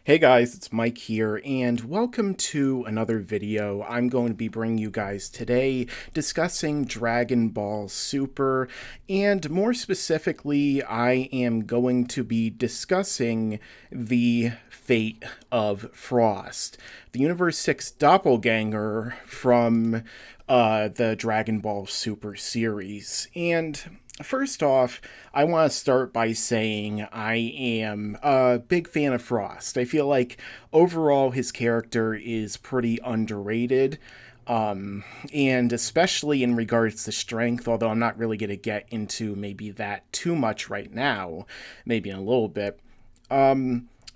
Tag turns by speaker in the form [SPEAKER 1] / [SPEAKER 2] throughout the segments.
[SPEAKER 1] Hey guys, it's Mike here, and welcome to another video. I'm going to be bringing you guys today discussing Dragon Ball Super, and more specifically, I am going to be discussing the fate of Frost, the Universe 6 doppelganger from the Dragon Ball Super series. And first off, I want to start by saying I am a big fan of Frost. I feel like overall his character is pretty underrated. And especially in regards to strength, although I'm not really going to get into maybe that too much right now, maybe in a little bit.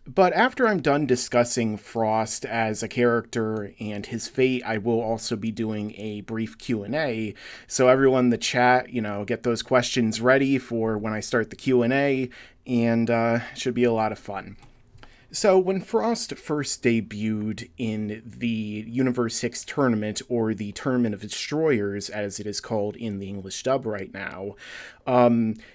[SPEAKER 1] But after I'm done discussing Frost as a character and his fate, I will also be doing a brief Q&A. So everyone in the chat, get those questions ready for when I start the Q&A, and it should be a lot of fun. So, when Frost first debuted in the Universe 6 tournament, or the Tournament of Destroyers, as it is called in the English dub right now,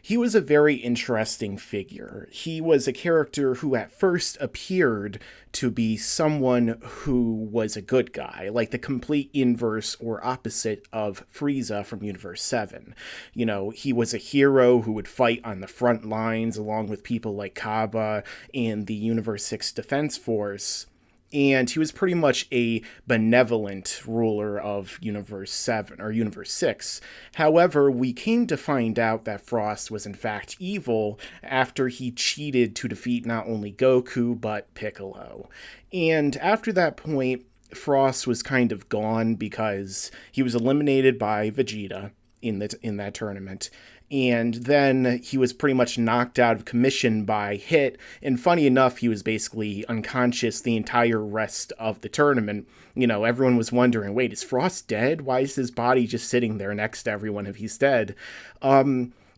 [SPEAKER 1] he was a very interesting figure. He was a character who at first appeared to be someone who was a good guy, like the complete inverse or opposite of Frieza from Universe 7. He was a hero who would fight on the front lines along with people like Kaba and the Universe 6 Defense Force. And he was pretty much a benevolent ruler of Universe 7, or Universe 6. However, we came to find out that Frost was in fact evil after he cheated to defeat not only Goku, but Piccolo. And after that point, Frost was kind of gone because he was eliminated by Vegeta in that tournament. And then he was pretty much knocked out of commission by Hit, and funny enough, he was basically unconscious the entire rest of the tournament. Everyone was wondering, wait, is Frost dead? Why is his body just sitting there next to everyone if he's dead?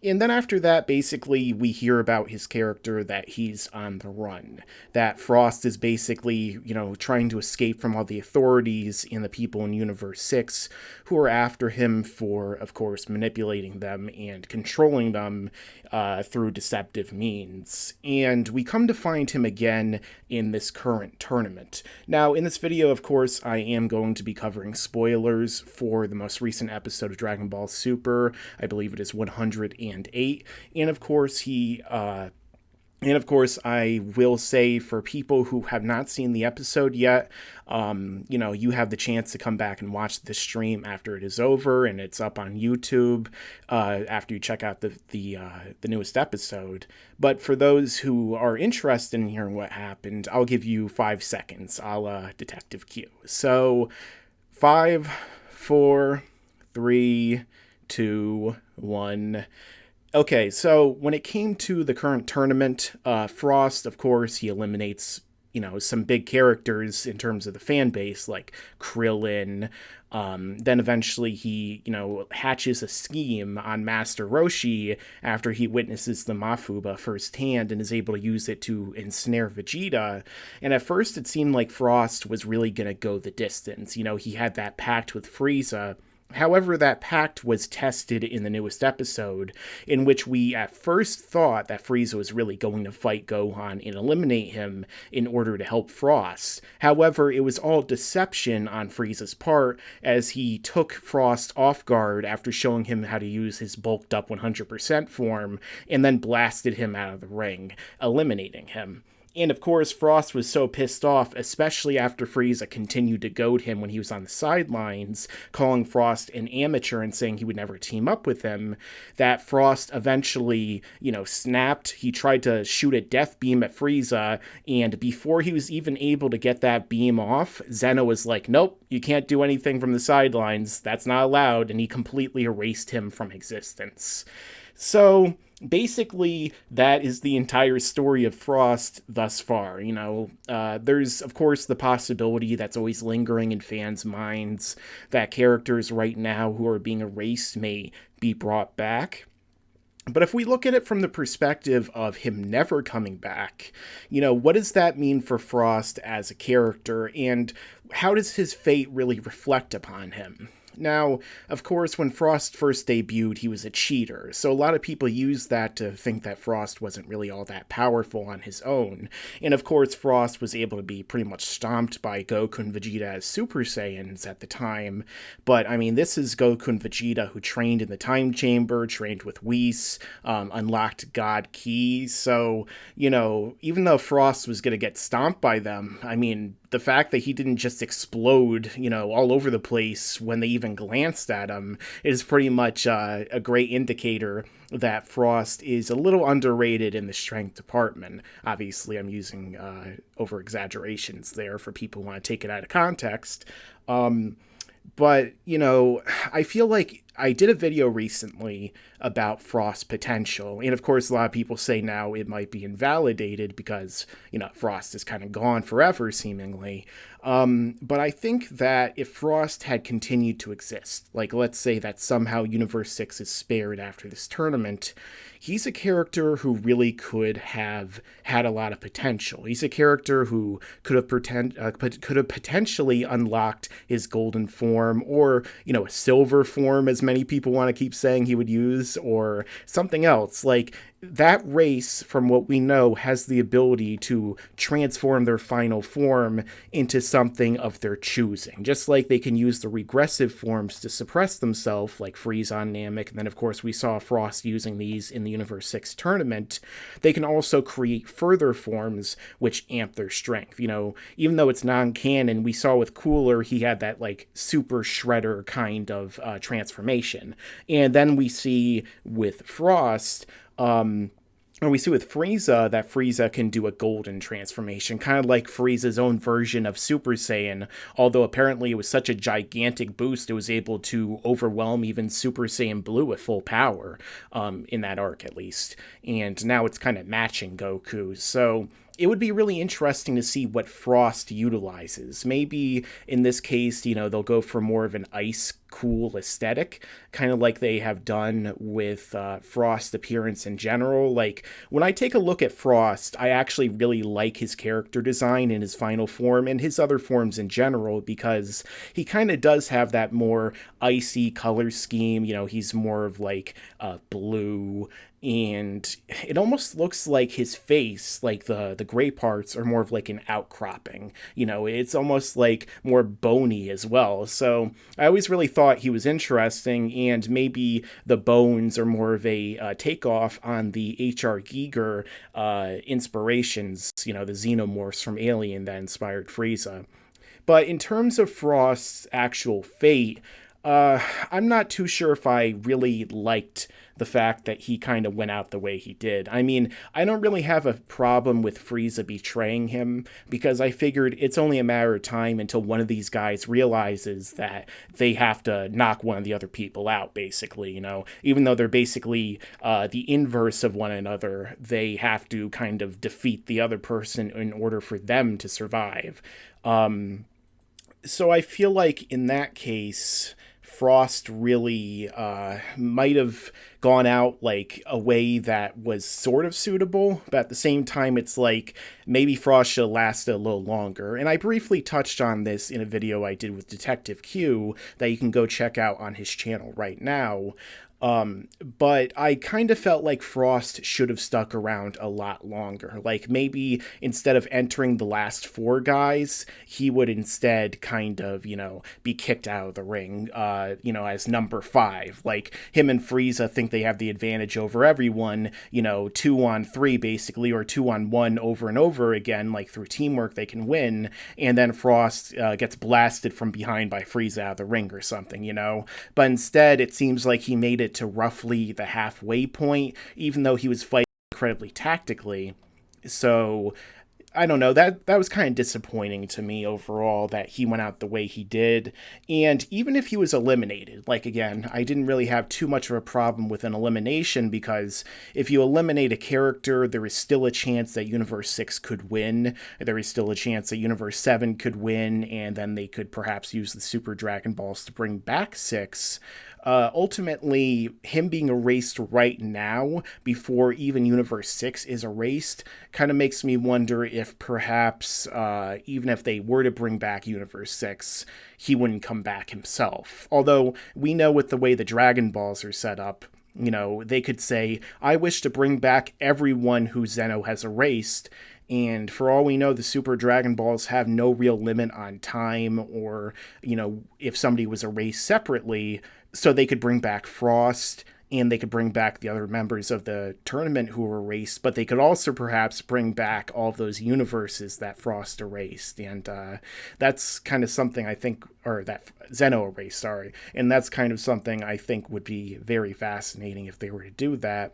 [SPEAKER 1] And then after that, basically, we hear about his character that he's on the run. That Frost is basically, trying to escape from all the authorities and the people in Universe 6 who are after him for, of course, manipulating them and controlling them through deceptive means. And we come to find him again in this current tournament. Now, in this video, of course, I am going to be covering spoilers for the most recent episode of Dragon Ball Super. I believe it is 108. And of course, I will say for people who have not seen the episode yet, you have the chance to come back and watch the stream after it is over, and it's up on YouTube after you check out the newest episode. But for those who are interested in hearing what happened, I'll give you 5 seconds, a la Detective Q. So, 5, 4, 3, 2, 1... Okay, so when it came to the current tournament, Frost, of course, he eliminates, some big characters in terms of the fan base, like Krillin. Then eventually he, hatches a scheme on Master Roshi after he witnesses the Mafuba firsthand and is able to use it to ensnare Vegeta. And at first it seemed like Frost was really going to go the distance. He had that pact with Frieza. However, that pact was tested in the newest episode, in which we at first thought that Frieza was really going to fight Gohan and eliminate him in order to help Frost. However, it was all deception on Frieza's part, as he took Frost off guard after showing him how to use his bulked up 100% form, and then blasted him out of the ring, eliminating him. And of course, Frost was so pissed off, especially after Frieza continued to goad him when he was on the sidelines, calling Frost an amateur and saying he would never team up with him, that Frost eventually, snapped. He tried to shoot a death beam at Frieza, and before he was even able to get that beam off, Zeno was like, nope, you can't do anything from the sidelines, that's not allowed, and he completely erased him from existence. So, basically, that is the entire story of Frost thus far. There's, of course, the possibility that's always lingering in fans' minds that characters right now who are being erased may be brought back. But if we look at it from the perspective of him never coming back, what does that mean for Frost as a character, and how does his fate really reflect upon him? Now, of course, when Frost first debuted, he was a cheater, so a lot of people used that to think that Frost wasn't really all that powerful on his own. And of course, Frost was able to be pretty much stomped by Goku and Vegeta as Super Saiyans at the time. But, I mean, this is Goku and Vegeta who trained in the Time Chamber, trained with Whis, unlocked God Ki, so, you know, even though Frost was going to get stomped by them, I mean, the fact that he didn't just explode, you know, all over the place when they even glanced at him is pretty much a great indicator that Frost is a little underrated in the strength department. Obviously, I'm using over exaggerations there for people who want to take it out of context. But, you know, I feel like I did a video recently about Frost's potential, and of course a lot of people say now it might be invalidated because, you know, Frost is kind of gone forever, seemingly. But I think that if Frost had continued to exist, like let's say that somehow Universe 6 is spared after this tournament, he's a character who really could have had a lot of potential. He's a character who could have potentially unlocked his golden form, or, you know, a silver form, as many people want to keep saying he would use, or something else. Like, that race, from what we know, has the ability to transform their final form into something of their choosing. Just like they can use the regressive forms to suppress themselves, like Frieza and Namek, and then of course we saw Frost using these in the Universe 6 tournament, they can also create further forms which amp their strength. You know, even though it's non-canon, we saw with Cooler, he had that, like, super shredder kind of transformation. And then we see with Frost, or we see with Frieza that Frieza can do a golden transformation, kind of like Frieza's own version of Super Saiyan, although apparently it was such a gigantic boost it was able to overwhelm even Super Saiyan Blue at full power, in that arc at least. And now it's kind of matching Goku, so it would be really interesting to see what Frost utilizes. Maybe in this case, you know, they'll go for more of an ice cool aesthetic, kind of like they have done with Frost's appearance in general. Like, when I take a look at Frost, I actually really like his character design in his final form and his other forms in general, because he kind of does have that more icy color scheme. You know, he's more of like blue, and it almost looks like his face, like the gray parts, are more of like an outcropping. You know, it's almost like more bony as well. So I always really thought he was interesting, and maybe the bones are more of a takeoff on the H.R. Giger inspirations, you know, the xenomorphs from Alien that inspired Frieza. But in terms of Frost's actual fate, I'm not too sure if I really liked the fact that he kind of went out the way he did. I mean, I don't really have a problem with Frieza betraying him, because I figured it's only a matter of time until one of these guys realizes that they have to knock one of the other people out, basically, you know? Even though they're basically the inverse of one another, they have to kind of defeat the other person in order for them to survive. So I feel like in that case, Frost really might have gone out like a way that was sort of suitable, but at the same time it's like maybe Frost should have lasted a little longer. And I briefly touched on this in a video I did with Detective Q that you can go check out on his channel right now. But I kind of felt like Frost should have stuck around a lot longer. Like, maybe instead of entering the last 4 guys, he would instead kind of, you know, be kicked out of the ring, you know, as number 5. Like, him and Frieza think they have the advantage over everyone, you know, 2-on-3 basically, or 2-on-1 over and over again, like through teamwork they can win, and then Frost gets blasted from behind by Frieza out of the ring or something, you know? But instead, it seems like he made it to roughly the halfway point, even though he was fighting incredibly tactically. So I don't know, that was kind of disappointing to me overall that he went out the way he did. And even if he was eliminated, like, again, I didn't really have too much of a problem with an elimination, because if you eliminate a character, there is still a chance that Universe 6 could win. There is still a chance that Universe 7 could win, and then they could perhaps use the Super Dragon Balls to bring back 6. ultimately, him being erased right now, before even Universe 6 is erased, kind of makes me wonder if perhaps, even if they were to bring back Universe 6, he wouldn't come back himself. Although, we know with the way the Dragon Balls are set up, you know, they could say, I wish to bring back everyone who Zeno has erased, and for all we know, the Super Dragon Balls have no real limit on time or, you know, if somebody was erased separately, so they could bring back Frost and they could bring back the other members of the tournament who were erased, but they could also perhaps bring back all of those universes that Frost erased. And that's kind of something I think, or that Zeno erased, sorry. And that's kind of something I think would be very fascinating if they were to do that.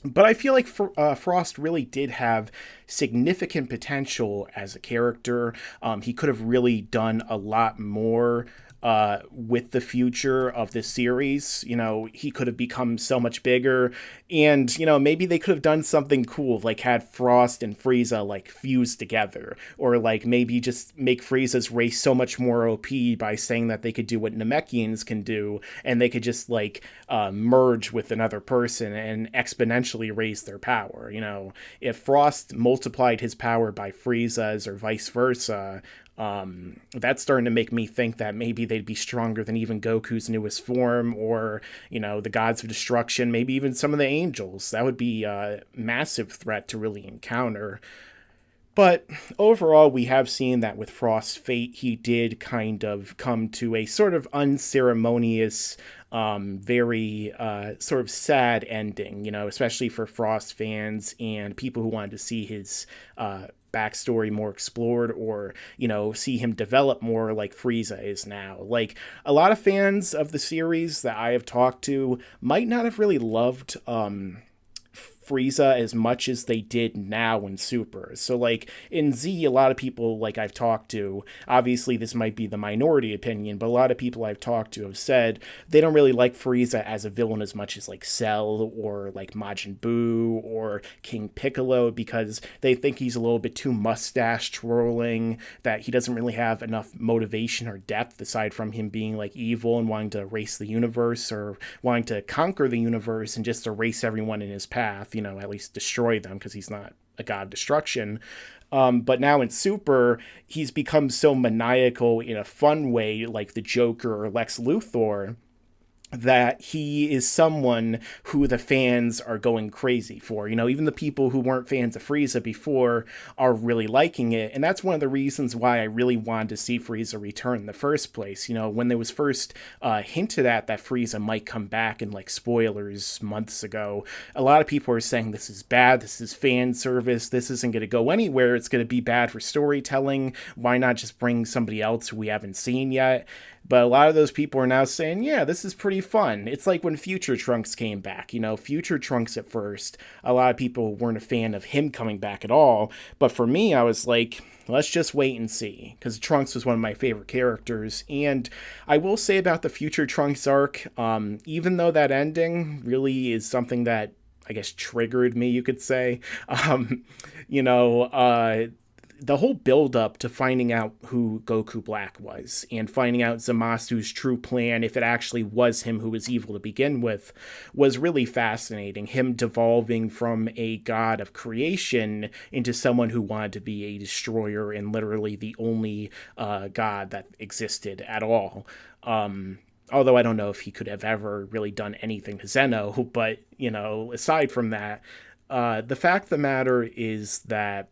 [SPEAKER 1] But I feel like Frost really did have significant potential as a character. He could have really done a lot more with the future of this series. You know, he could have become so much bigger, and, you know, maybe they could have done something cool, like had Frost and Frieza, like, fused together, or, like, maybe just make Frieza's race so much more OP by saying that they could do what Namekians can do, and they could just, like, merge with another person and exponentially raise their power. You know, if Frost multiplied his power by Frieza's or vice versa, that's starting to make me think that maybe they'd be stronger than even Goku's newest form, or, you know, the gods of destruction, maybe even some of the angels. That would be a massive threat to really encounter. But overall, we have seen that with Frost's fate, he did kind of come to a sort of unceremonious, very sort of sad ending, you know, especially for Frost fans and people who wanted to see his backstory more explored, or, you know, see him develop more like Frieza is now. Like, a lot of fans of the series that I have talked to might not have really loved Frieza as much as they did now in Super. So, like, in Z, a lot of people, like, I've talked to, obviously this might be the minority opinion, but a lot of people I've talked to have said they don't really like Frieza as a villain as much as, like, Cell or, like, Majin Buu or King Piccolo, because they think he's a little bit too mustache twirling, that he doesn't really have enough motivation or depth aside from him being, like, evil and wanting to erase the universe, or wanting to conquer the universe and just erase everyone in his path, you know, at least destroy them, because he's not a god of destruction. But now in Super, he's become so maniacal in a fun way, like the Joker or Lex Luthor, that he is someone who the fans are going crazy for. You know, even the people who weren't fans of Frieza before are really liking it, and that's one of the reasons why I really wanted to see Frieza return in the first place. You know, when there was first hinted at that Frieza might come back in, like, spoilers months ago, a lot of people are saying this is bad, this is fan service, this isn't going to go anywhere, it's going to be bad for storytelling, why not just bring somebody else who we haven't seen yet? But a lot of those people are now saying, yeah, this is pretty fun. It's like when Future Trunks came back. You know, Future Trunks at first, a lot of people weren't a fan of him coming back at all. But for me, I was like, let's just wait and see. Because Trunks was one of my favorite characters. And I will say about the Future Trunks arc, even though that ending really is something that, I guess, triggered me, you could say, you know, the whole build-up to finding out who Goku Black was, and finding out Zamasu's true plan, if it actually was him who was evil to begin with, was really fascinating. Him devolving from a god of creation into someone who wanted to be a destroyer and literally the only god that existed at all. Although I don't know if he could have ever really done anything to Zeno, but, you know, aside from that, the fact of the matter is that,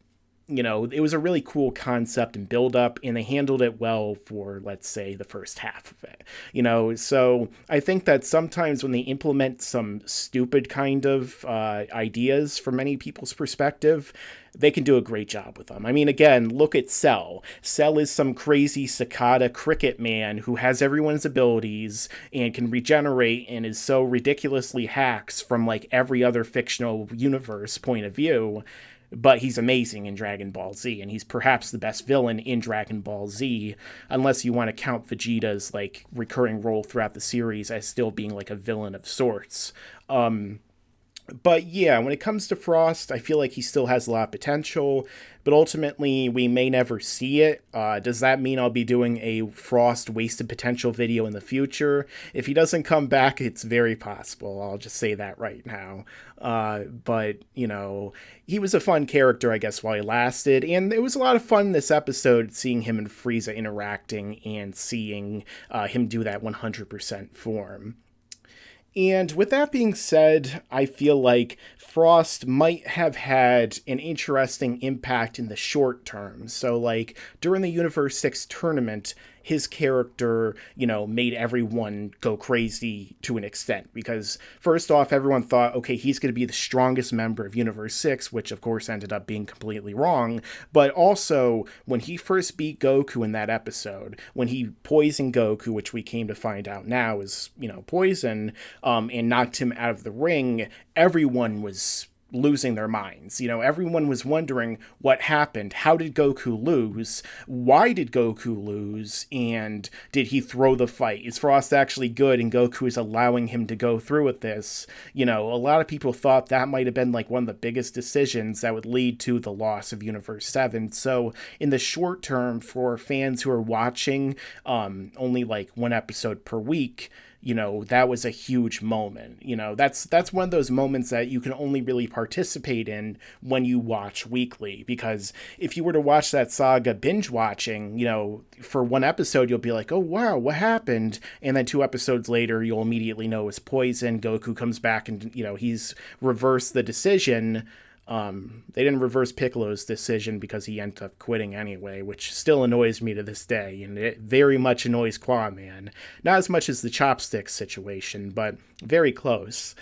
[SPEAKER 1] you know, it was a really cool concept and build up, and they handled it well for, let's say, the first half of it. You know, so I think that sometimes when they implement some stupid kind of ideas from many people's perspective, they can do a great job with them. I mean, again, look at Cell. Cell is some crazy cicada cricket man who has everyone's abilities and can regenerate and is so ridiculously hacks from, like, every other fictional universe point of view. But he's amazing in Dragon Ball Z, and he's perhaps the best villain in Dragon Ball Z, unless you want to count Vegeta's, like, recurring role throughout the series as still being, like, a villain of sorts. But yeah, when it comes to Frost, I feel like he still has a lot of potential, but ultimately we may never see it. Does that mean I'll be doing a Frost wasted potential video in the future? If he doesn't come back, it's very possible. I'll just say that right now. But, you know, he was a fun character, I guess, while he lasted, and it was a lot of fun this episode seeing him and Frieza interacting and seeing him do that 100% form. And with that being said, I feel like Frost might have had an interesting impact in the short term. So, like, during the Universe 6 tournament, his character, you know, made everyone go crazy to an extent. Because, first off, everyone thought, okay, he's going to be the strongest member of Universe 6, which, of course, ended up being completely wrong. But also, when he first beat Goku in that episode, when he poisoned Goku, which we came to find out now is, you know, poison, and knocked him out of the ring, everyone was losing their minds. You know, everyone was wondering what happened. How did Goku lose? Why did Goku lose? And did he throw the fight? Is Frost actually good and Goku is allowing him to go through with this? You know, a lot of people thought that might have been like one of the biggest decisions that would lead to the loss of Universe 7. So in the short term, for fans who are watching only like one episode per week, you know, that was a huge moment. You know, that's one of those moments that you can only really participate in when you watch weekly, because if you were to watch that saga binge watching, you know, for one episode you'll be like, oh wow, what happened? And then 2 episodes later you'll immediately know it's poison. Goku comes back and, you know, he's reversed the decision. They didn't reverse Piccolo's decision because he ended up quitting anyway, which still annoys me to this day, and it very much annoys QAAMAN. Not as much as the chopsticks situation, but very close.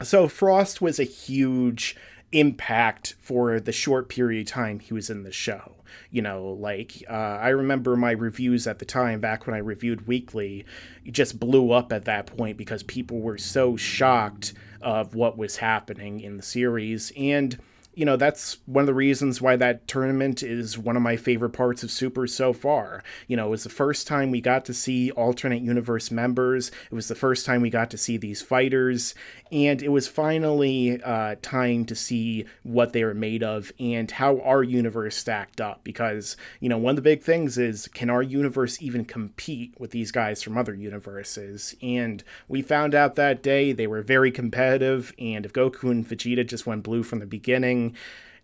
[SPEAKER 1] So Frost was a huge impact for the short period of time he was in the show. You know, like, I remember my reviews at the time, back when I reviewed weekly, just blew up at that point because people were so shocked of what was happening in the series. And, you know, that's one of the reasons why that tournament is one of my favorite parts of Super so far. You know, it was the first time we got to see alternate universe members. It was the first time we got to see these fighters. And it was finally time to see what they were made of and how our universe stacked up. Because, you know, one of the big things is, can our universe even compete with these guys from other universes? And we found out that day they were very competitive. And if Goku and Vegeta just went blue from the beginning,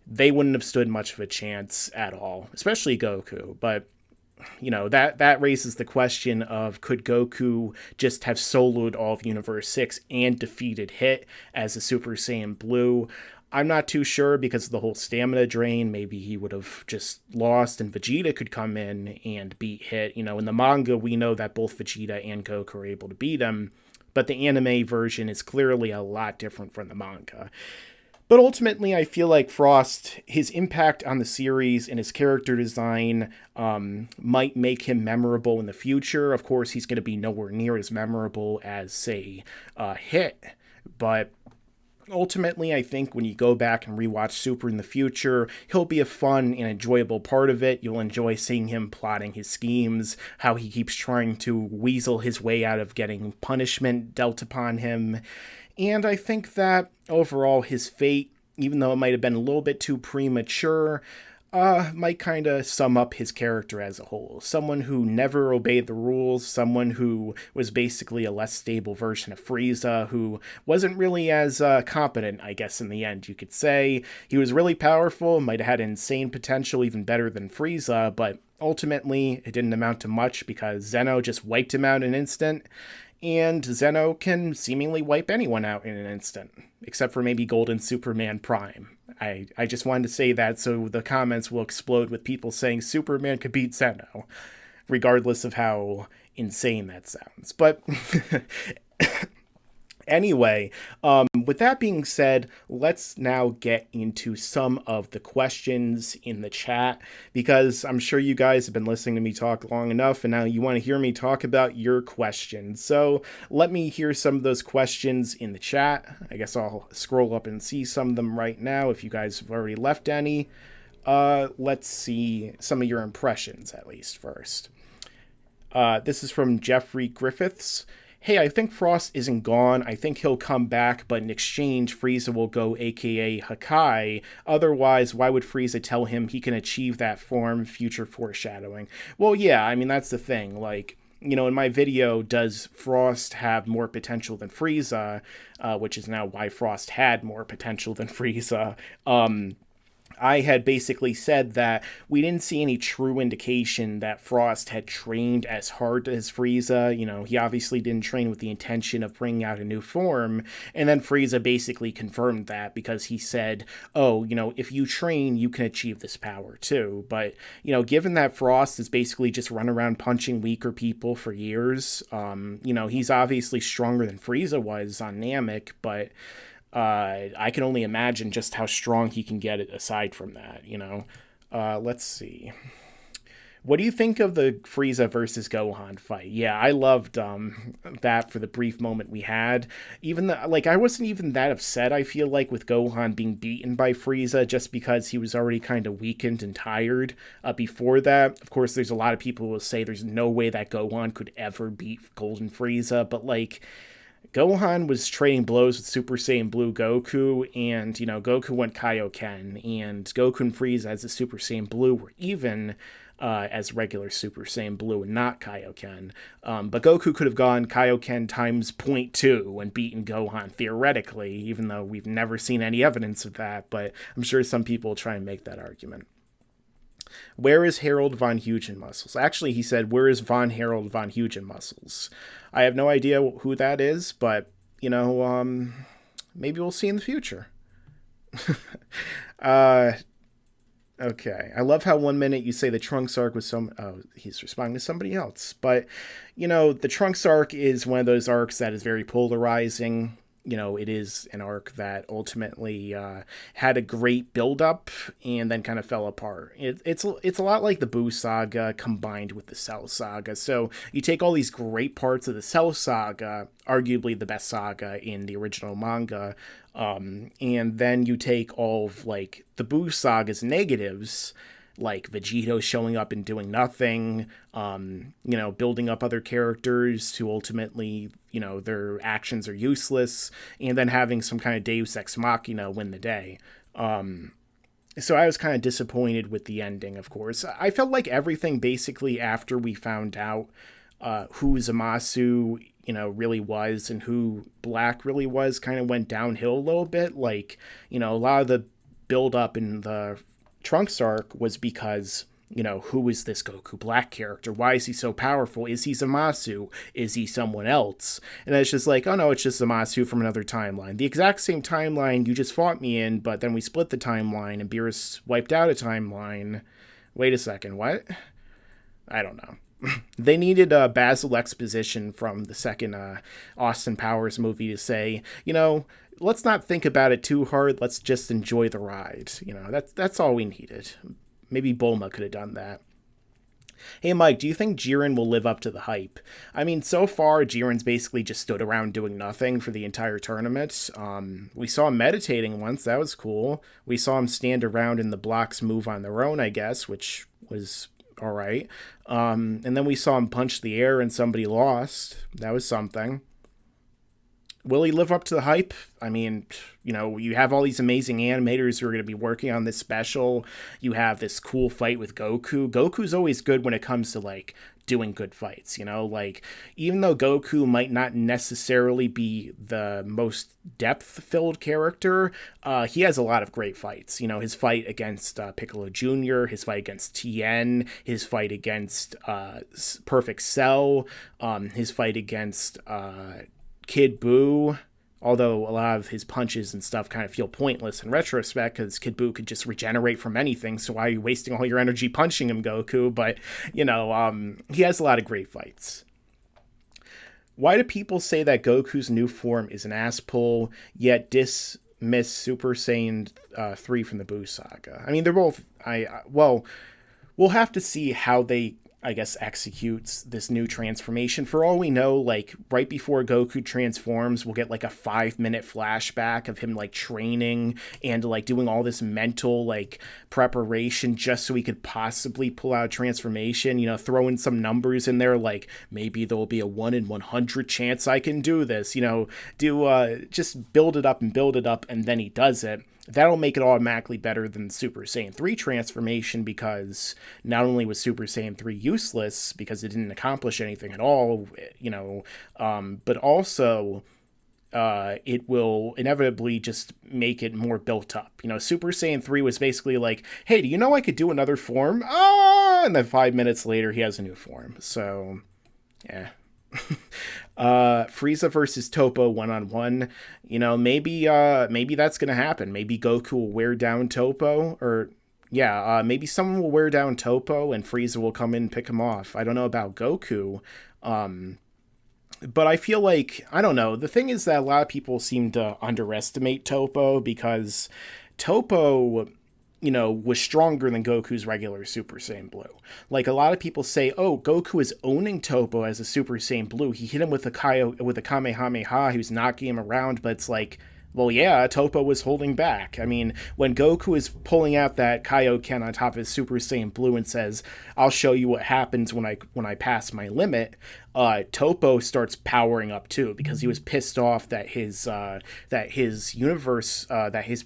[SPEAKER 1] they wouldn't have stood much of a chance at all, especially Goku. But, you know, that raises the question of, could Goku just have soloed all of Universe 6 and defeated Hit as a Super Saiyan Blue? I'm not too sure because of the whole stamina drain. Maybe he would have just lost and Vegeta could come in and beat Hit. You know, in the manga, we know that both Vegeta and Goku are able to beat him, but the anime version is clearly a lot different from the manga. But ultimately, I feel like Frost, his impact on the series and his character design might make him memorable in the future. Of course, he's going to be nowhere near as memorable as, say, Hit. But ultimately, I think when you go back and rewatch Super in the future, he'll be a fun and enjoyable part of it. You'll enjoy seeing him plotting his schemes, how he keeps trying to weasel his way out of getting punishment dealt upon him. And I think that overall his fate, even though it might have been a little bit too premature, might kind of sum up his character as a whole. Someone who never obeyed the rules, someone who was basically a less stable version of Frieza, who wasn't really as competent, I guess, in the end, you could say. He was really powerful, might have had insane potential, even better than Frieza, but ultimately it didn't amount to much because Zeno just wiped him out in an instant. And Zeno can seemingly wipe anyone out in an instant, except for maybe Golden Superman Prime. I just wanted to say that so the comments will explode with people saying Superman could beat Zeno, regardless of how insane that sounds. But anyway, with that being said, let's now get into some of the questions in the chat, because I'm sure you guys have been listening to me talk long enough, and now you want to hear me talk about your questions. So let me hear some of those questions in the chat. I guess I'll scroll up and see some of them right now if you guys have already left any. Let's see some of your impressions, at least, first. This is from Jeffrey Griffiths. hey, I think Frost isn't gone. I think he'll come back, but in exchange, Frieza will go aka Hakai. Otherwise, why would Frieza tell him he can achieve that form? Future foreshadowing. Well, yeah, I mean, that's the thing. Like, in my video, does Frost have more potential than Frieza? Which is now why Frost had more potential than Frieza. I had basically said that we didn't see any true indication that Frost had trained as hard as Frieza. He obviously didn't train with the intention of bringing out a new form. And then Frieza basically confirmed that because he said, oh, if you train, you can achieve this power too. But, given that Frost has basically just run around punching weaker people for years, he's obviously stronger than Frieza was on Namek, but I can only imagine just how strong he can get aside from that, let's see. What do you think of the Frieza versus Gohan fight? Yeah, I loved that for the brief moment we had. Even I wasn't even that upset, I feel like, with Gohan being beaten by Frieza just because he was already kind of weakened and tired before that. Of course, there's a lot of people who will say there's no way that Gohan could ever beat Golden Frieza, but Gohan was trading blows with Super Saiyan Blue Goku, and, Goku went Kaioken, and Goku and Frieza as a Super Saiyan Blue were even as regular Super Saiyan Blue and not Kaioken. But Goku could have gone Kaioken times 0.2 and beaten Gohan, theoretically, even though we've never seen any evidence of that, but I'm sure some people will try and make that argument. Where is Harold von Hugen Muscles? Actually, he said, where is von Harold von Hugen Muscles? I have no idea who that is, but, maybe we'll see in the future. Okay. I love how 1 minute you say the Trunks arc was he's responding to somebody else. But, the Trunks arc is one of those arcs that is very polarizing. It is an arc that ultimately had a great build-up and then kind of fell apart. It's a lot like the Buu saga combined with the Cell saga. So you take all these great parts of the Cell saga, arguably the best saga in the original manga, and then you take all of, the Buu saga's negatives, like Vegito showing up and doing nothing, building up other characters to ultimately, their actions are useless, and then having some kind of Deus Ex Machina win the day. So I was kind of disappointed with the ending, of course. I felt like everything basically after we found out who Zamasu, really was and who Black really was kind of went downhill a little bit. A lot of the build up in the Trunks arc was because, who is this Goku Black character? Why is he so powerful? Is he Zamasu? Is he someone else? And then it's just oh no, it's just Zamasu from another timeline. The exact same timeline you just fought me in, but then we split the timeline and Beerus wiped out a timeline. Wait a second, what? I don't know. They needed Basil exposition from the second Austin Powers movie to say, let's not think about it too hard. Let's just enjoy the ride. That's all we needed. Maybe Bulma could have done that. Hey, Mike, do you think Jiren will live up to the hype? I mean, so far, Jiren's basically just stood around doing nothing for the entire tournament. We saw him meditating once. That was cool. We saw him stand around and the blocks move on their own, I guess, which was all right. And then we saw him punch the air and somebody lost. That was something. Will he live up to the hype? I mean, you have all these amazing animators who are going to be working on this special. You have this cool fight with Goku. Goku's always good when it comes to, doing good fights, even though Goku might not necessarily be the most depth-filled character, he has a lot of great fights. His fight against Piccolo Jr., his fight against Tien, his fight against Perfect Cell, his fight against Kid Buu, although a lot of his punches and stuff kind of feel pointless in retrospect because Kid Buu could just regenerate from anything, so why are you wasting all your energy punching him, Goku? But, he has a lot of great fights. Why do people say that Goku's new form is an ass pull, yet dismiss Super Saiyan 3 from the Buu saga? I mean, they're both... we'll have to see how they I guess, executes this new transformation. For all we know, like, right before Goku transforms, we'll get, like, a 5-minute flashback of him, like, training and, like, doing all this mental, like, preparation just so he could possibly pull out a transformation, you know, throwing some numbers in there, like, maybe there'll be a 1 in 100 chance I can do this, you know, just build it up, and then he does it. That'll make it automatically better than Super Saiyan 3 transformation, because not only was Super Saiyan 3 useless because it didn't accomplish anything at all, you know, but also it will inevitably just make it more built up. You know, Super Saiyan 3 was basically like, hey, do you know I could do another form? Ah! And then 5 minutes later, he has a new form. So, yeah. Frieza versus Toppo 1-on-1. You know, maybe that's gonna happen. Maybe Goku will wear down Toppo, or maybe someone will wear down Toppo and Frieza will come in and pick him off. I don't know about Goku. But I feel like, I don't know, the thing is that a lot of people seem to underestimate Toppo, because Toppo, you know, was stronger than Goku's regular Super Saiyan Blue. Like, a lot of people say, oh, Goku is owning Toppo as a Super Saiyan Blue. He hit him with a Kamehameha. He was knocking him around, but it's like, well, yeah, Toppo was holding back. I mean, when Goku is pulling out that Kaioken on top of his Super Saiyan Blue and says, I'll show you what happens when I pass my limit, Toppo starts powering up too, because he was pissed off that his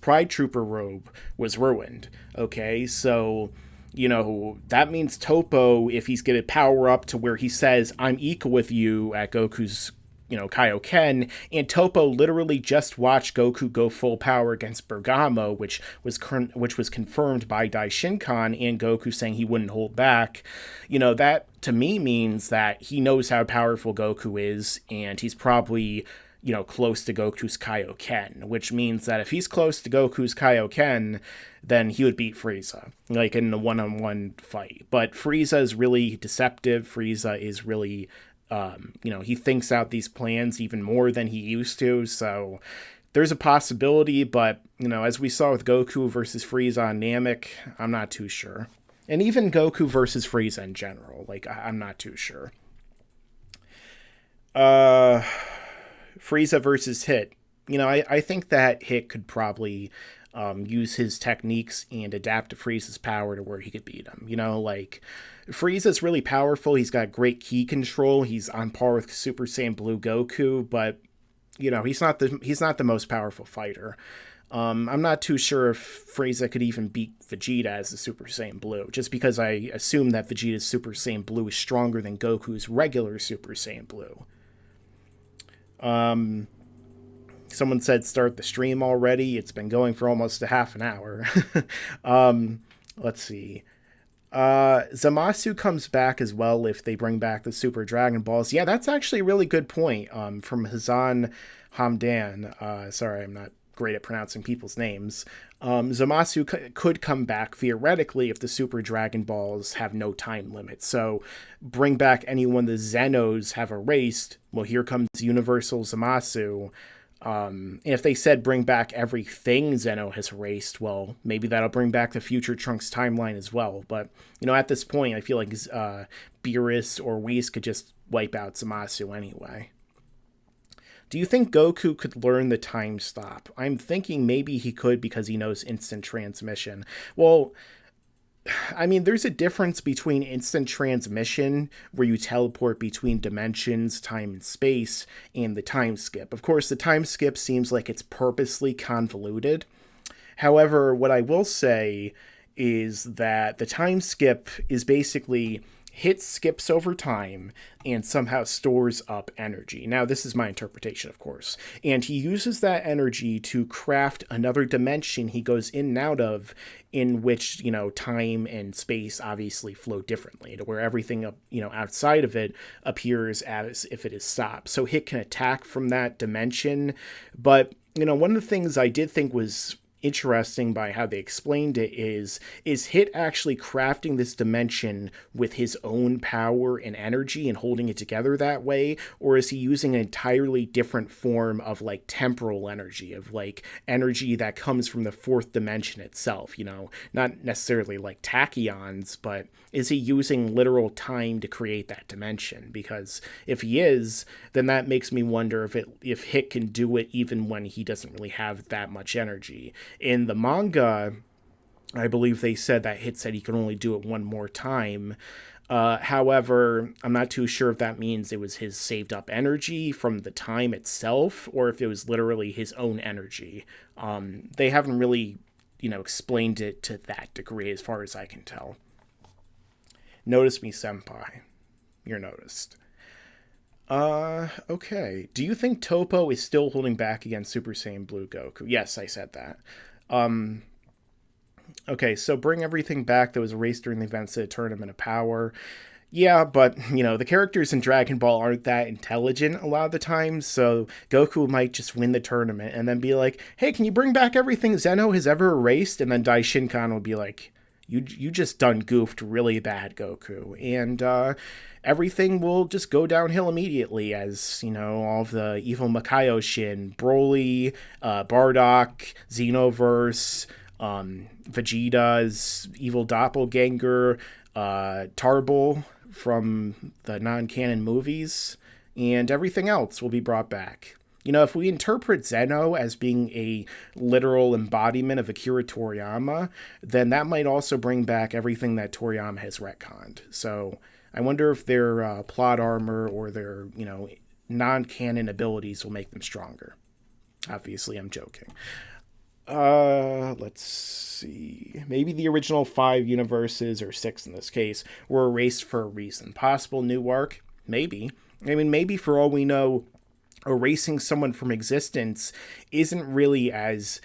[SPEAKER 1] Pride Trooper robe was ruined. Okay, so, you know, that means Toppo, if he's going to power up to where he says, I'm equal with you at Goku's, you know, Kaioken, and Toppo literally just watched Goku go full power against Bergamo, which was confirmed by Daishinkan, and Goku saying he wouldn't hold back. You know, that to me means that he knows how powerful Goku is, and he's probably, you know, close to Goku's Kaioken, which means that if he's close to Goku's Kaioken, then he would beat Frieza, like in a one-on-one fight. But Frieza is really deceptive. Frieza is really, you know, he thinks out these plans even more than he used to, so there's a possibility, but, you know, as we saw with Goku versus Frieza on Namek, I'm not too sure. And even Goku versus Frieza in general, like, I'm not too sure. Frieza versus Hit. You know, I think that Hit could probably use his techniques and adapt to Frieza's power to where he could beat him. You know, like, Frieza's really powerful. He's got great ki control. He's on par with Super Saiyan Blue Goku, but, you know, he's not the most powerful fighter. I'm not too sure if Frieza could even beat Vegeta as a Super Saiyan Blue, just because I assume that Vegeta's Super Saiyan Blue is stronger than Goku's regular Super Saiyan Blue. Someone said start the stream already. It's been going for almost a half an hour. Let's see. Zamasu comes back as well if they bring back the Super Dragon Balls. Yeah, that's actually a really good point. From Hazan Hamdan. Sorry, I'm not great at pronouncing people's names. Zamasu could come back theoretically if the Super Dragon Balls have no time limit. So bring back anyone the Zenos have erased. Well, here comes Universal Zamasu. If they said bring back everything Zeno has erased, well, maybe that'll bring back the Future Trunks timeline as well. But, you know, at this point, I feel like Beerus or Whis could just wipe out Zamasu anyway. Do you think Goku could learn the time stop? I'm thinking maybe he could, because he knows instant transmission. Well, I mean, there's a difference between instant transmission, where you teleport between dimensions, time and space, and the time skip. Of course, the time skip seems like it's purposely convoluted. However, what I will say is that the time skip is basically Hit skips over time and somehow stores up energy. Now, this is my interpretation, of course. And he uses that energy to craft another dimension he goes in and out of, in which, you know, time and space obviously flow differently, to where everything, you know, outside of it appears as if it is stopped. So Hit can attack from that dimension. But, you know, one of the things I did think was interesting by how they explained it is Hit actually crafting this dimension with his own power and energy and holding it together that way, or is he using an entirely different form of like temporal energy, of like energy that comes from the fourth dimension itself, you know, not necessarily like tachyons, but is he using literal time to create that dimension? Because if he is, then that makes me wonder if Hit can do it even when he doesn't really have that much energy. In the manga, I believe they said that Hit said he could only do it one more time. However, I'm not too sure if that means it was his saved up energy from the time itself, or if it was literally his own energy. They haven't really, explained it to that degree as far as I can tell. Notice me, senpai. You're noticed. Okay. Do you think Toppo is still holding back against Super Saiyan Blue Goku? Yes, I said that. Okay, so bring everything back that was erased during the events of the Tournament of Power. Yeah, but, the characters in Dragon Ball aren't that intelligent a lot of the time, so Goku might just win the tournament and then be like, hey, can you bring back everything Zeno has ever erased? And then Daishinkan will be like, you just done goofed really bad, Goku. And, everything will just go downhill immediately as, all of the evil Makaioshin, Broly, Bardock, Xenoverse, Vegeta's evil doppelganger, Tarbell from the non-canon movies, and everything else will be brought back. If we interpret Zeno as being a literal embodiment of Akira Toriyama, then that might also bring back everything that Toriyama has retconned. So I wonder if their plot armor or their, non-canon abilities will make them stronger. Obviously, I'm joking. Let's see. Maybe the original 5 universes, or 6 in this case, were erased for a reason. Possible new arc? Maybe. I mean, maybe for all we know, erasing someone from existence isn't really as,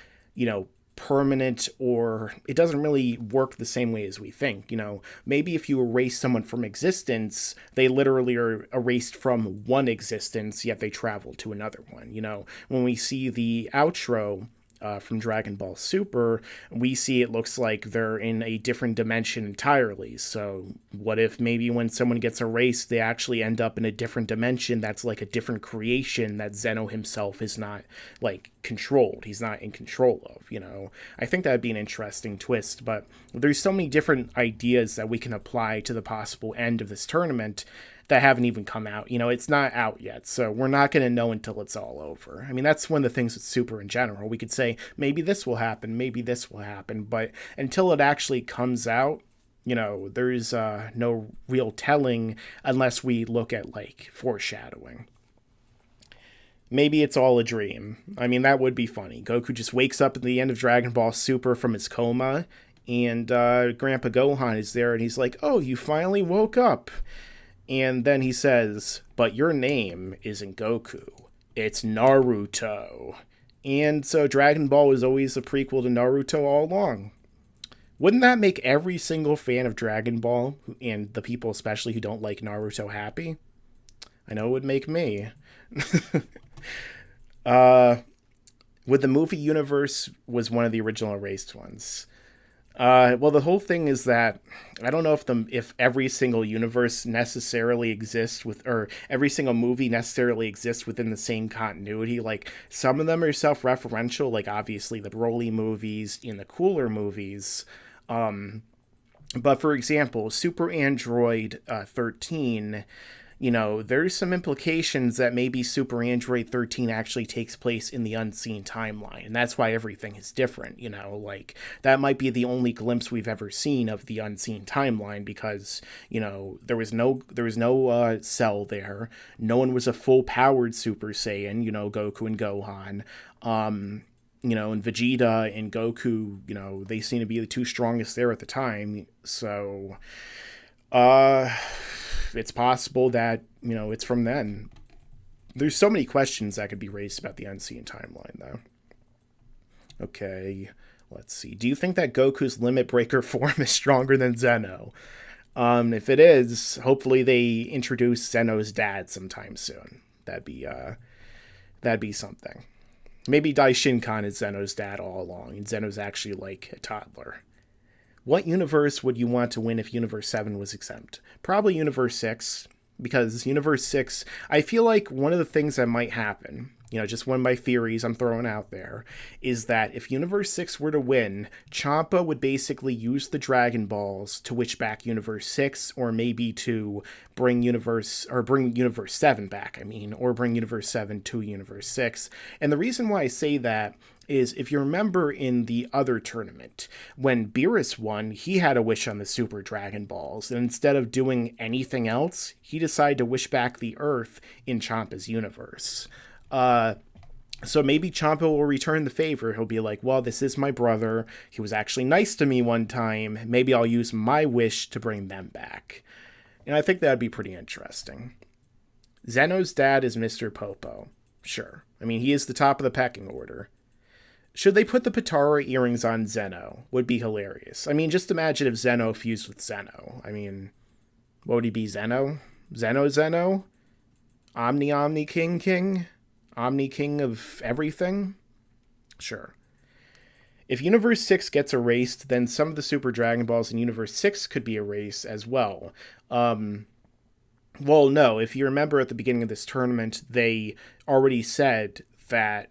[SPEAKER 1] permanent, or it doesn't really work the same way as we think. Maybe if you erase someone from existence, they literally are erased from one existence, yet they travel to another one. When we see the outro from Dragon Ball Super, we see it looks like they're in a different dimension entirely. So what if maybe when someone gets erased, they actually end up in a different dimension that's like a different creation that Zeno himself is not like controlled. He's not in control of, I think that'd be an interesting twist, but there's so many different ideas that we can apply to the possible end of this tournament that haven't even come out. It's not out yet, so we're not going to know until it's all over. I mean, that's one of the things with Super in general. We could say, maybe this will happen, maybe this will happen, but until it actually comes out, there's no real telling unless we look at, like, foreshadowing. Maybe it's all a dream. I mean, that would be funny. Goku just wakes up at the end of Dragon Ball Super from his coma, and Grandpa Gohan is there, and he's like, oh, you finally woke up. And then he says, but your name isn't Goku, it's Naruto. And so Dragon Ball was always a prequel to Naruto all along. Wouldn't that make every single fan of Dragon Ball, and the people especially who don't like Naruto, happy? I know it would make me. With the movie universe was one of the original erased ones. Well, the whole thing is that I don't know if every single universe necessarily exists or every single movie necessarily exists within the same continuity. Like, some of them are self-referential, like obviously the Broly movies and the Cooler movies. But for example, Super Android 13, there's some implications that maybe Super Android 13 actually takes place in the unseen timeline, and that's why everything is different. Like, that might be the only glimpse we've ever seen of the unseen timeline, because there was no Cell there. No one was a full powered Super Saiyan. Goku and Gohan. And Vegeta and Goku. They seem to be the two strongest there at the time. So, it's possible that, it's from then. There's so many questions that could be raised about the unseen timeline, though. Okay, let's see. Do you think that Goku's Limit Breaker form is stronger than Zeno? If it is, hopefully they introduce Zeno's dad sometime soon. That'd be something. Maybe Daishinkan is Zeno's dad all along, and Zeno's actually like a toddler. What universe would you want to win if Universe 7 was exempt? Probably Universe 6, because Universe 6, I feel like one of the things that might happen, just one of my theories I'm throwing out there, is that if Universe 6 were to win, Champa would basically use the Dragon Balls to wish back Universe 6, or maybe to bring Universe 7 back, or bring Universe 7 to Universe 6. And the reason why I say that is, if you remember in the other tournament, when Beerus won, he had a wish on the Super Dragon Balls, and instead of doing anything else, he decided to wish back the Earth in Champa's universe. So maybe Champa will return the favor. He'll be like, well, this is my brother. He was actually nice to me one time. Maybe I'll use my wish to bring them back. And I think that'd be pretty interesting. Zeno's dad is Mr. Popo. Sure. He is the top of the pecking order. Should they put the Potara earrings on Zeno? Would be hilarious. Just imagine if Zeno fused with Zeno. What would he be, Zeno? Zeno? Omni King? Omni King of everything? Sure. If Universe 6 gets erased, then some of the Super Dragon Balls in Universe 6 could be erased as well. Well, no. If you remember at the beginning of this tournament, they already said that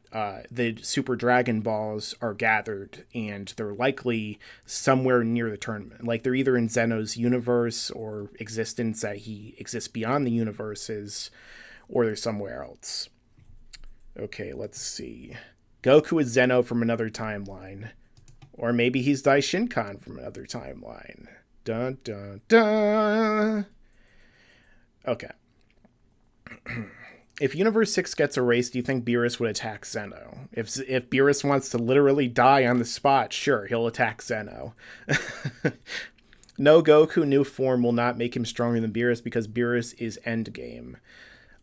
[SPEAKER 1] the Super Dragon Balls are gathered, and they're likely somewhere near the tournament. Like, they're either in Zeno's universe or existence, that he exists beyond the universes, or they're somewhere else. Okay, let's see. Goku is Zeno from another timeline. Or maybe he's Daishinkan from another timeline. Dun, dun, dun. Okay. If Universe 6 gets erased, do you think Beerus would attack Zeno? If Beerus wants to literally die on the spot, sure, he'll attack Zeno. No Goku new form will not make him stronger than Beerus, because Beerus is endgame.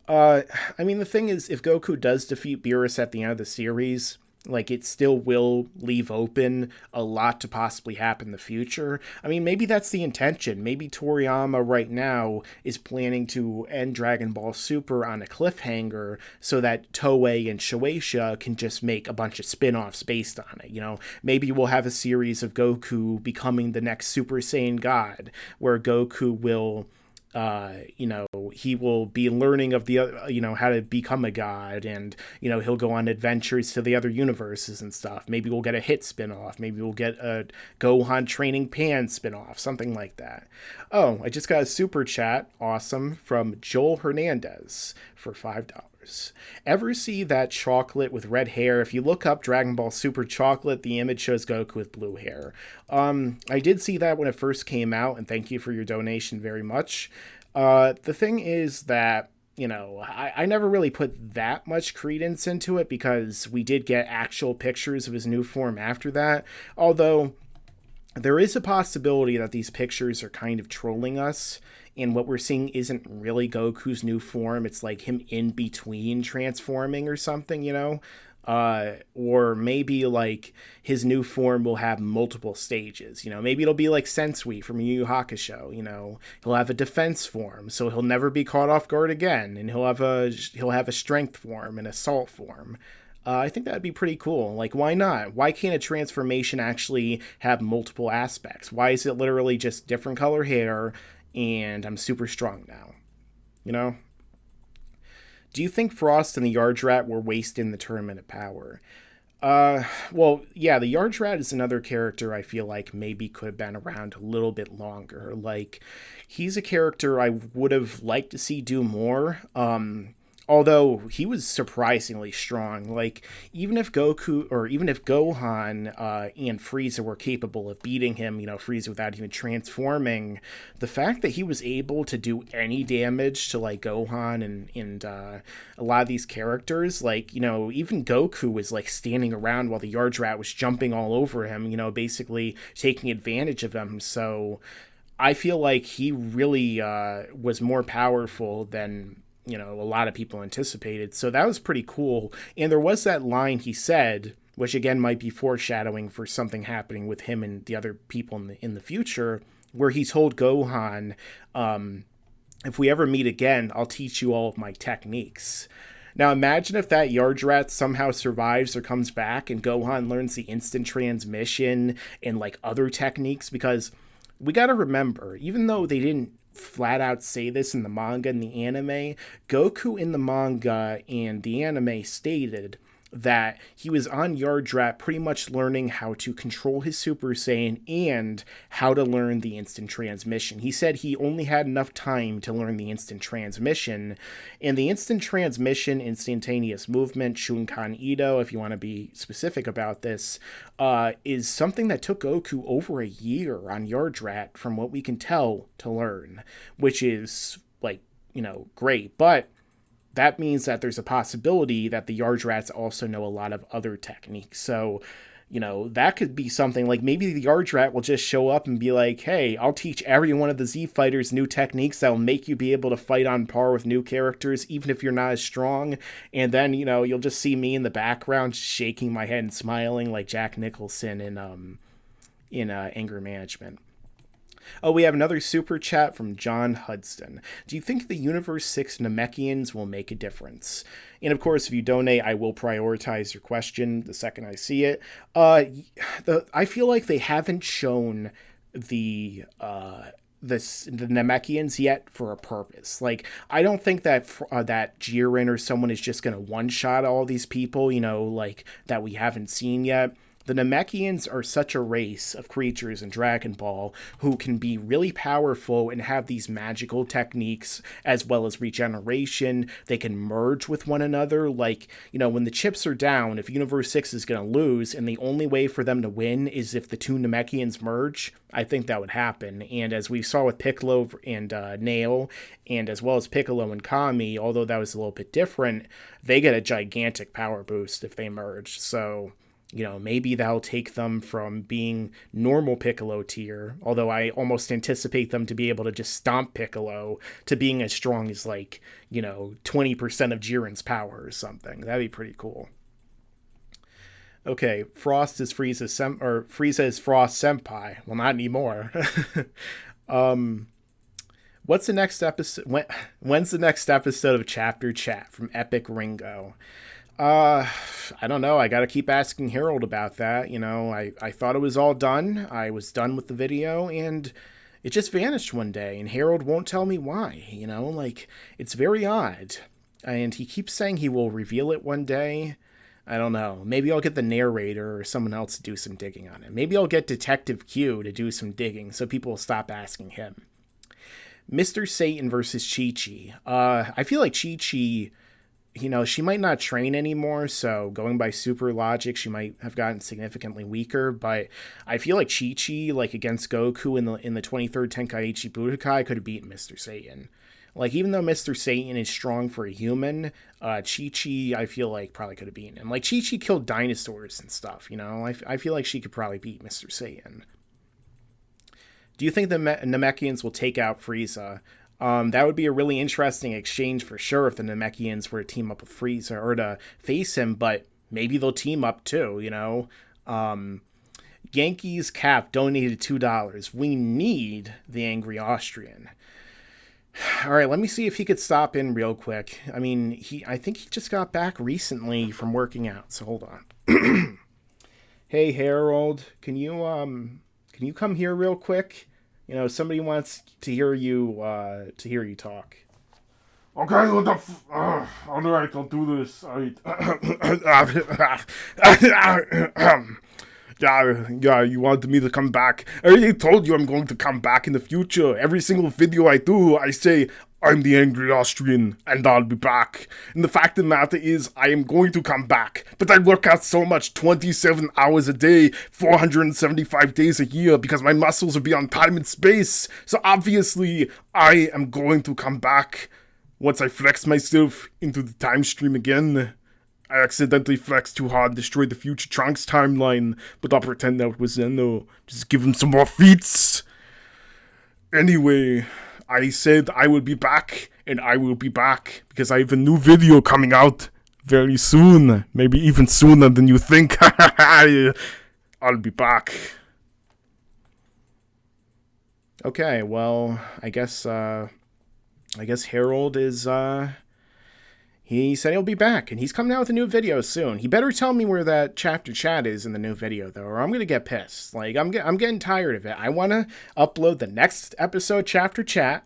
[SPEAKER 1] The thing is, if Goku does defeat Beerus at the end of the series, it still will leave open a lot to possibly happen in the future. Maybe that's the intention. Maybe Toriyama right now is planning to end Dragon Ball Super on a cliffhanger so that Toei and Shueisha can just make a bunch of spin-offs based on it. Maybe we'll have a series of Goku becoming the next Super Saiyan God, where Goku will he will be learning of the, how to become a god, and, he'll go on adventures to the other universes and stuff. Maybe we'll get a Hit spinoff. Maybe we'll get a Gohan training Pan spinoff, something like that. Oh, I just got a super chat. Awesome. From Joel Hernandez for $5. Ever see that chocolate with red hair? If you look up Dragon Ball Super Chocolate, the image shows Goku with blue hair. I did see that when it first came out, and thank you for your donation very much. The thing is that, I never really put that much credence into it, because we did get actual pictures of his new form after that. Although, there is a possibility that these pictures are kind of trolling us, and what we're seeing isn't really Goku's new form. It's like him in between transforming or something, or maybe like his new form will have multiple stages. Maybe it'll be like Sensui from Yu Yu Hakusho. He'll have a defense form, so he'll never be caught off guard again, and he'll have a strength form and assault form. I think that'd be pretty cool. Why not? Why can't a transformation actually have multiple aspects? Why is it literally just different color hair, and I'm super strong now? Do you think Frost and the Yardrat were wasting the Tournament of Power? Well, yeah, the Yardrat is another character I feel like maybe could have been around a little bit longer. He's a character I would have liked to see do more. Although he was surprisingly strong. Even if Gohan and Frieza were capable of beating him, Frieza without even transforming, the fact that he was able to do any damage to Gohan and a lot of these characters, even Goku was standing around while the Yardrat was jumping all over him, basically taking advantage of him. So I feel like he really was more powerful than a lot of people anticipated. So that was pretty cool. And there was that line he said, which again might be foreshadowing for something happening with him and the other people in the future, where he told Gohan, if we ever meet again, I'll teach you all of my techniques. Now imagine if that Yardrat somehow survives or comes back and Gohan learns the instant transmission and like other techniques, because we got to remember, even though they didn't flat out say this in the manga and the anime, Goku in the manga and the anime stated that he was on Yardrat pretty much learning how to control his Super Saiyan and how to learn the instant transmission. He said he only had enough time to learn the instant transmission, and the instant transmission, instantaneous movement, Shunkan Ito, if you want to be specific about this, is something that took Goku over a year on Yardrat, from what we can tell, to learn, which is, like, great, but that means that there's a possibility that the Yardrats also know a lot of other techniques. So, that could be something like maybe the Yardrat will just show up and be like, hey, I'll teach every one of the Z fighters new techniques that will make you be able to fight on par with new characters, even if you're not as strong. And then, you'll just see me in the background shaking my head and smiling like Jack Nicholson in Anger Management. Oh, we have another super chat from John Hudson. Do you think the Universe 6 Namekians will make a difference? And of course, if you donate, I will prioritize your question the second I see it. I feel like they haven't shown the Namekians yet for a purpose. Like, I don't think that that Jiren or someone is just going to one-shot all these people, like, that we haven't seen yet. The Namekians are such a race of creatures in Dragon Ball who can be really powerful and have these magical techniques as well as regeneration. They can merge with one another. Like, when the chips are down, if Universe 6 is going to lose and the only way for them to win is if the two Namekians merge, I think that would happen. And as we saw with Piccolo and Nail, and as well as Piccolo and Kami, although that was a little bit different, they get a gigantic power boost if they merge. So, maybe that'll take them from being normal Piccolo tier, although I almost anticipate them to be able to just stomp Piccolo, to being as strong as 20% of Jiren's power or something. That'd be pretty cool. Okay, Frost is Frieza is Frost Senpai. Well, not anymore. What's the next episode? When's the next episode of Chapter Chat from Epic Ringo? I don't know. I gotta keep asking Harold about that. I thought it was all done. I was done with the video, and it just vanished one day, and Harold won't tell me why. It's very odd. And he keeps saying he will reveal it one day. I don't know. Maybe I'll get the narrator or someone else to do some digging on it. Maybe I'll get Detective Q to do some digging so people will stop asking him. Mr. Satan versus Chi-Chi. I feel like Chi-Chi, she might not train anymore, so going by super logic, she might have gotten significantly weaker, but I feel like Chi-Chi, against Goku in the 23rd Tenkaichi Budokai, could have beaten Mr. Satan. Even though Mr. Satan is strong for a human, Chi-Chi, I feel like, probably could have beaten him. Chi-Chi killed dinosaurs and stuff, I feel like she could probably beat Mr. Satan. Do you think the Namekians will take out Frieza? That would be a really interesting exchange for sure if the Namekians were to team up with Frieza or to face him, but maybe they'll team up too, Yankees Cap donated $2. We need the Angry Austrian. All right, let me see if he could stop in real quick. I think he just got back recently from working out, so hold on. Hey, Harold, can you come here real quick? Somebody wants to hear you talk.
[SPEAKER 2] Okay, all right, I'll do this. Yeah, you wanted me to come back. I already told you I'm going to come back in the future. Every single video I do, I say, I'm the Angry Austrian, and I'll be back. And the fact of the matter is, I am going to come back. But I work out so much, 27 hours a day, 475 days a year, because my muscles are beyond time and space. So obviously, I am going to come back. Once I flex myself into the time stream again, I accidentally flexed too hard, destroyed the future Trunks timeline, but I'll pretend that was Zeno. Just give him some more feats. Anyway, I said I will be back, and I will be back, because I have a new video coming out very soon. Maybe even sooner than you think. I'll be back.
[SPEAKER 1] Okay, well, I guess Harold is, He said he'll be back, and he's coming out with a new video soon. He better tell me where that chapter chat is in the new video, though, or I'm gonna get pissed. Like, I'm getting tired of it. I want to upload the next episode chapter chat,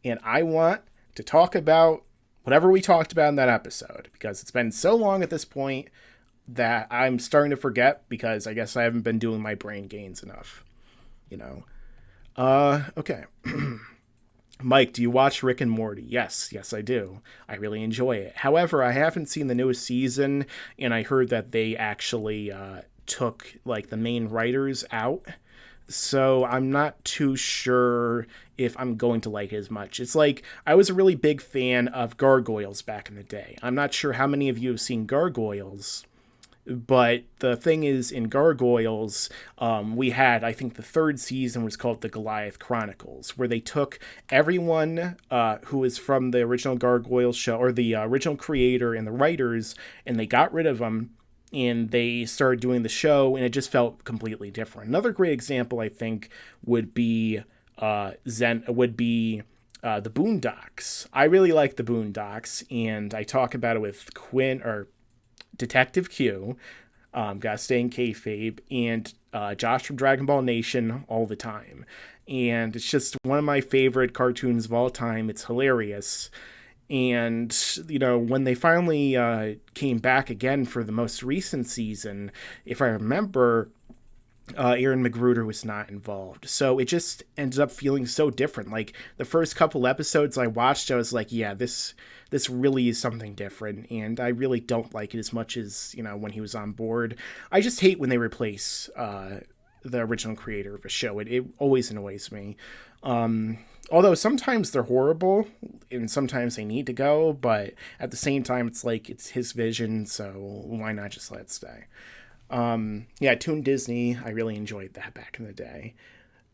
[SPEAKER 1] and I want to talk about whatever we talked about in that episode, because it's been so long at this point that I'm starting to forget, because I guess I haven't been doing my brain gains enough, you know. Okay. Mike, do you watch Rick and Morty? Yes, I do. I really enjoy it. However, I haven't seen the newest season, and I heard that they actually took, like, the main writers out. So I'm not too sure if I'm going to like it as much. It's like, I was a really big fan of Gargoyles back in the day. I'm not sure how many of you have seen Gargoyles, but the thing is, in Gargoyles, we had, I think the third season was called the Goliath Chronicles, where they took everyone who was from the original Gargoyles show, or the original creator and the writers, and they got rid of them, and they started doing the show, and it just felt completely different. Another great example, I think, would be the Boondocks. I really like the Boondocks, and I talk about it with Quinn, or Detective Q, gotta stay in kayfabe, and Josh from Dragon Ball Nation all the time. And it's just one of my favorite cartoons of all time. It's hilarious. And, you know, when they finally came back again for the most recent season, if I remember, Aaron Magruder was not involved. So it just ended up feeling so different. Like, the first couple episodes I watched, I was like, yeah, this really is something different, and I really don't like it as much as, you know, when he was on board. I just hate when they replace the original creator of a show. It always annoys me. Although sometimes they're horrible, and sometimes they need to go, but at the same time, it's like, it's his vision, so why not just let it stay? Yeah, Toon Disney, I really enjoyed that back in the day.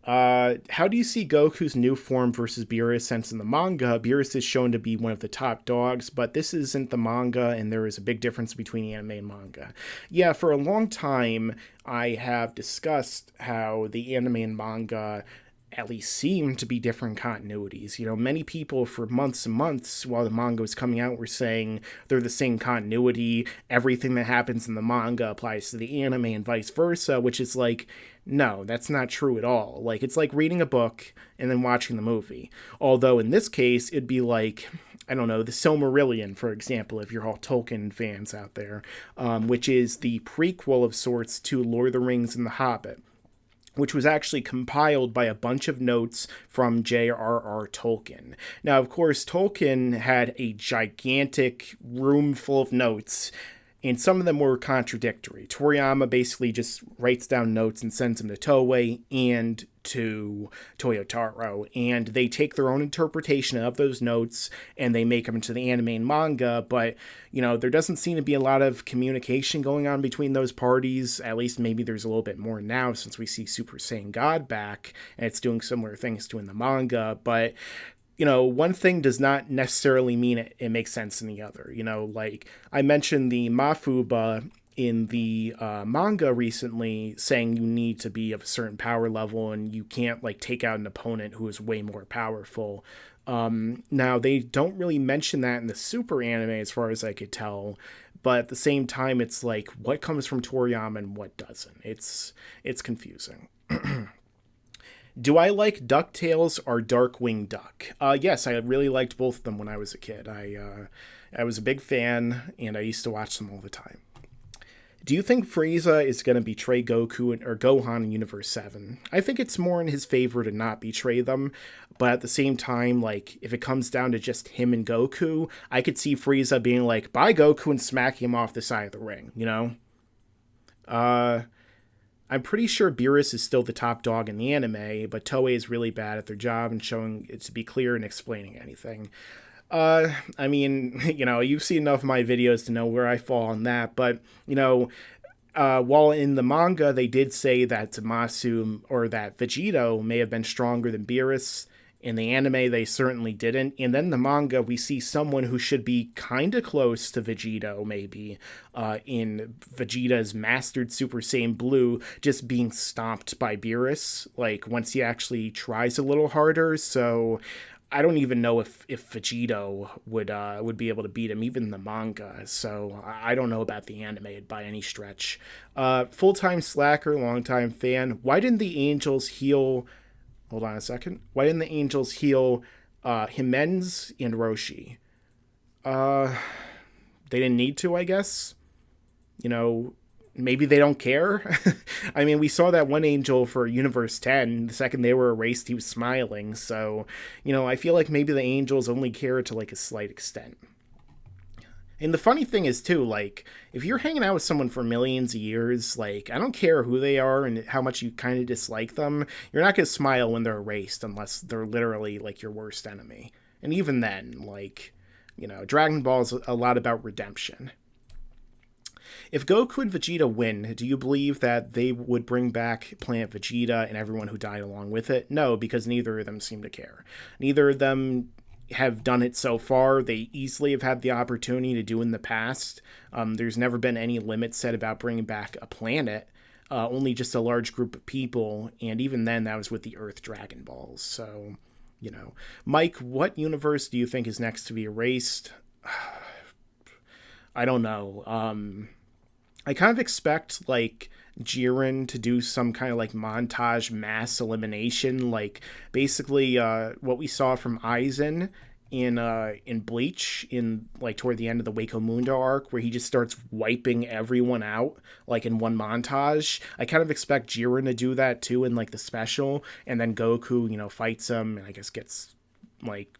[SPEAKER 1] How do you see Goku's new form versus Beerus, since in the manga, Beerus is shown to be one of the top dogs, but this isn't the manga, and there is a big difference between anime and manga. Yeah, for a long time, I have discussed how the anime and manga at least seem to be different continuities. You know, many people for months and months while the manga was coming out were saying they're the same continuity. Everything that happens in the manga applies to the anime and vice versa, which is like, no, that's not true at all. Like, it's like reading a book and then watching the movie. Although in this case, it'd be like, I don't know, the Silmarillion, for example, if you're all Tolkien fans out there, which is the prequel of sorts to Lord of the Rings and The Hobbit, which was actually compiled by a bunch of notes from J.R.R. Tolkien. Now, of course, Tolkien had a gigantic room full of notes, and some of them were contradictory. Toriyama basically just writes down notes and sends them to Toei and to Toyotaro, and they take their own interpretation of those notes and they make them into the anime and manga, but, you know, there doesn't seem to be a lot of communication going on between those parties. At least maybe there's a little bit more now, since we see Super Saiyan God back, and it's doing similar things to in the manga, but, you know, one thing does not necessarily mean it makes sense in the other. You know, like, I mentioned the Mafuba in the manga recently, saying you need to be of a certain power level and you can't, like, take out an opponent who is way more powerful. Now, they don't really mention that in the Super anime, as far as I could tell, but at the same time, it's like, what comes from Toriyama and what doesn't? It's confusing. Do I like DuckTales or Darkwing Duck? Yes, I really liked both of them when I was a kid. I was a big fan, and I used to watch them all the time. Do you think Frieza is going to betray Goku or Gohan in Universe 7? I think it's more in his favor to not betray them, but at the same time, like, if it comes down to just him and Goku, I could see Frieza being like, bye Goku, and smacking him off the side of the ring, you know? I'm pretty sure Beerus is still the top dog in the anime, but Toei is really bad at their job in showing it to be clear and explaining anything. I mean, you know, you've seen enough of my videos to know where I fall on that, but, you know, while in the manga they did say that Zamasu, or that Vegito, may have been stronger than Beerus, in the anime they certainly didn't, and then in the manga we see someone who should be kind of close to Vegito, maybe, in Vegeta's mastered Super Saiyan Blue, just being stomped by Beerus, like, once he actually tries a little harder, so I don't even know if Vegito would be able to beat him, even in the manga. So I don't know about the anime by any stretch. Full-time slacker, long-time fan. Why didn't the Angels heal? Hold on a second. Why didn't the Angels heal Jimenez and Roshi? They didn't need to, I guess. You know, maybe they don't care. I mean, we saw that one Angel for Universe 10. The second they were erased, he was smiling. So, I feel like maybe the Angels only care to like a slight extent. And the funny thing is, too, like, if you're hanging out with someone for millions of years, like, I don't care who they are and how much you kind of dislike them, you're not going to smile when they're erased unless they're literally, like, your worst enemy. And even then, like, Dragon Ball is a lot about redemption. If Goku and Vegeta win, do you believe that they would bring back Planet Vegeta and everyone who died along with it? No, because neither of them seem to care. Neither of them have done it so far. They easily have had the opportunity to do in the past. There's never been any limit set about bringing back a planet, only just a large group of people, and even then that was with the Earth Dragon Balls. So, Mike, what universe do you think is next to be erased? I don't know. I kind of expect, like, Jiren to do some kind of, like, montage mass elimination, like, basically, what we saw from Aizen in Bleach, like, toward the end of the Wako Mundo arc, where he just starts wiping everyone out, like, in one montage. I kind of expect Jiren to do that, too, in, like, the special, and then Goku, fights him, and I guess gets, like,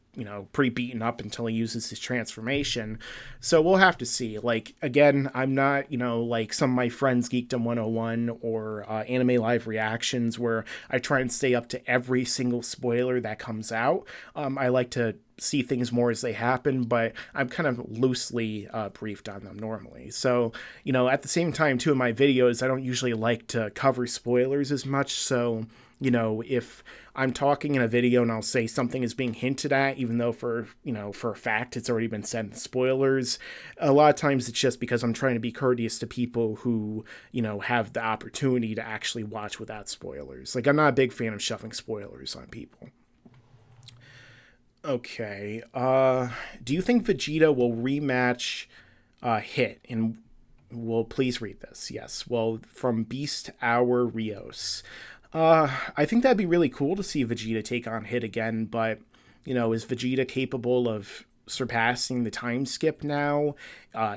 [SPEAKER 1] pretty beaten up until he uses his transformation. So we'll have to see. Like, again, I'm not, like some of my friends Geekdom 101 or Anime Live Reactions where I try and stay up to every single spoiler that comes out. I like to see things more as they happen, but I'm kind of loosely briefed on them normally. So, at the same time, too, in my videos, I don't usually like to cover spoilers as much. So, if I'm talking in a video and I'll say something is being hinted at, even though for a fact it's already been said in spoilers, a lot of times it's just because I'm trying to be courteous to people who, have the opportunity to actually watch without spoilers. Like, I'm not a big fan of shoving spoilers on people. Okay. Do you think Vegeta will rematch Hit? And well, please read this. Yes. Well, from Beast Hour Rios. I think that'd be really cool to see Vegeta take on Hit again, but, is Vegeta capable of surpassing the time skip now?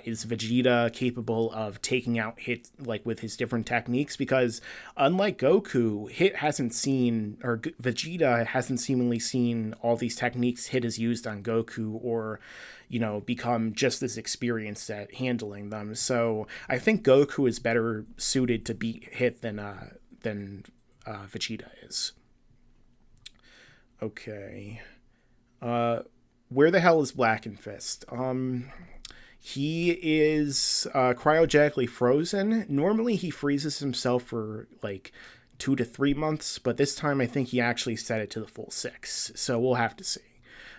[SPEAKER 1] Is Vegeta capable of taking out Hit, like, with his different techniques? Because unlike Goku, Vegeta hasn't seemingly seen all these techniques Hit has used on Goku or, become just as experienced at handling them. So I think Goku is better suited to beat Hit than Vegeta is. Okay. Where the hell is BLACKENFIST? He is cryogenically frozen. Normally he freezes himself for like 2 to 3 months, but this time I think he actually set it to the full 6. So we'll have to see.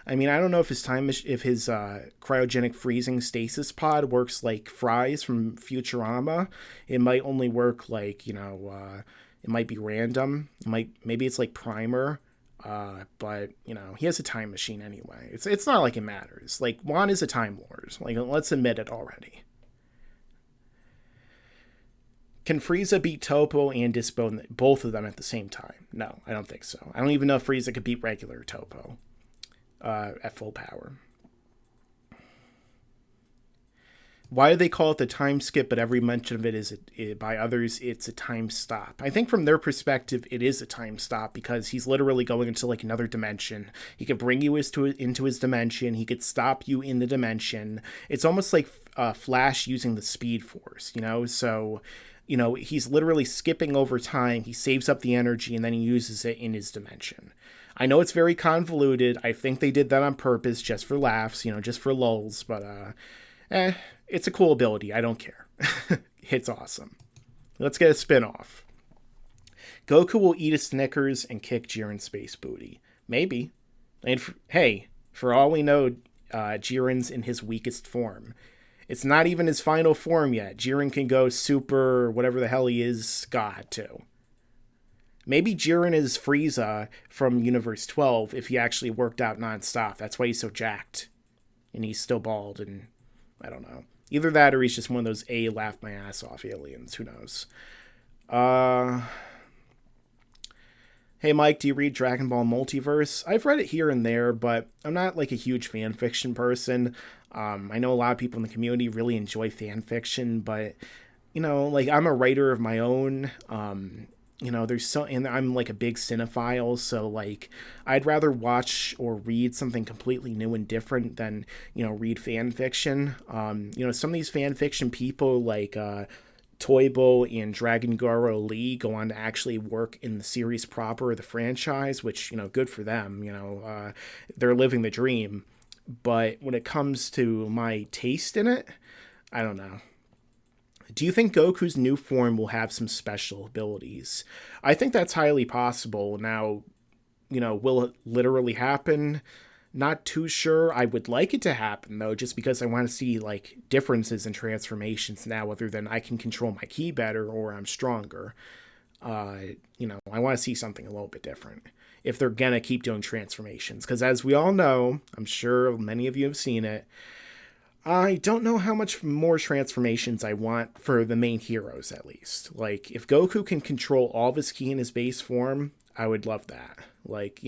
[SPEAKER 1] I mean, I don't know if his cryogenic freezing stasis pod works like Fry's from Futurama. It might only work like, it might be random. Maybe it's like Primer. But he has a time machine anyway. It's not like it matters. Like, Juan is a Time Lord. Like, let's admit it already. Can Frieza beat Toppo and Dispo, both of them at the same time? No, I don't think so. I don't even know if Frieza could beat regular Toppo at full power. Why do they call it the time skip, but every mention of it is by others, it's a time stop? I think from their perspective, it is a time stop because he's literally going into like another dimension. He could bring you into his dimension. He could stop you in the dimension. It's almost like Flash using the Speed Force, So, he's literally skipping over time. He saves up the energy and then he uses it in his dimension. I know it's very convoluted. I think they did that on purpose just for laughs, just for lulz, but it's a cool ability. I don't care. It's awesome. Let's get a spin-off. Goku will eat a Snickers and kick Jiren's space booty. Maybe. And for all we know, Jiren's in his weakest form. It's not even his final form yet. Jiren can go super, whatever the hell he is, God, too. Maybe Jiren is Frieza from Universe 12 if he actually worked out nonstop. That's why he's so jacked. And he's still bald, and I don't know. Either that or he's just one of those laugh my ass off aliens. Who knows? Hey Mike, do you read Dragon Ball Multiverse? I've read it here and there, but I'm not like a huge fan fiction person. I know a lot of people in the community really enjoy fan fiction, but like I'm a writer of my own. There's so, and I'm like a big cinephile, so like I'd rather watch or read something completely new and different than read fan fiction. Some of these fan fiction people like Toibo and Dragon Garo Lee go on to actually work in the series proper, the franchise, which good for them. They're living the dream. But when it comes to my taste in it, I don't know. Do you think Goku's new form will have some special abilities? I think that's highly possible. Now, will it literally happen? Not too sure. I would like it to happen, though, just because I want to see, like, differences in transformations now, other than I can control my ki better or I'm stronger. I want to see something a little bit different if they're gonna keep doing transformations. Because as we all know, I'm sure many of you have seen it, I don't know how much more transformations I want for the main heroes, at least. Like, if Goku can control all of his ki in his base form, I would love that. Like,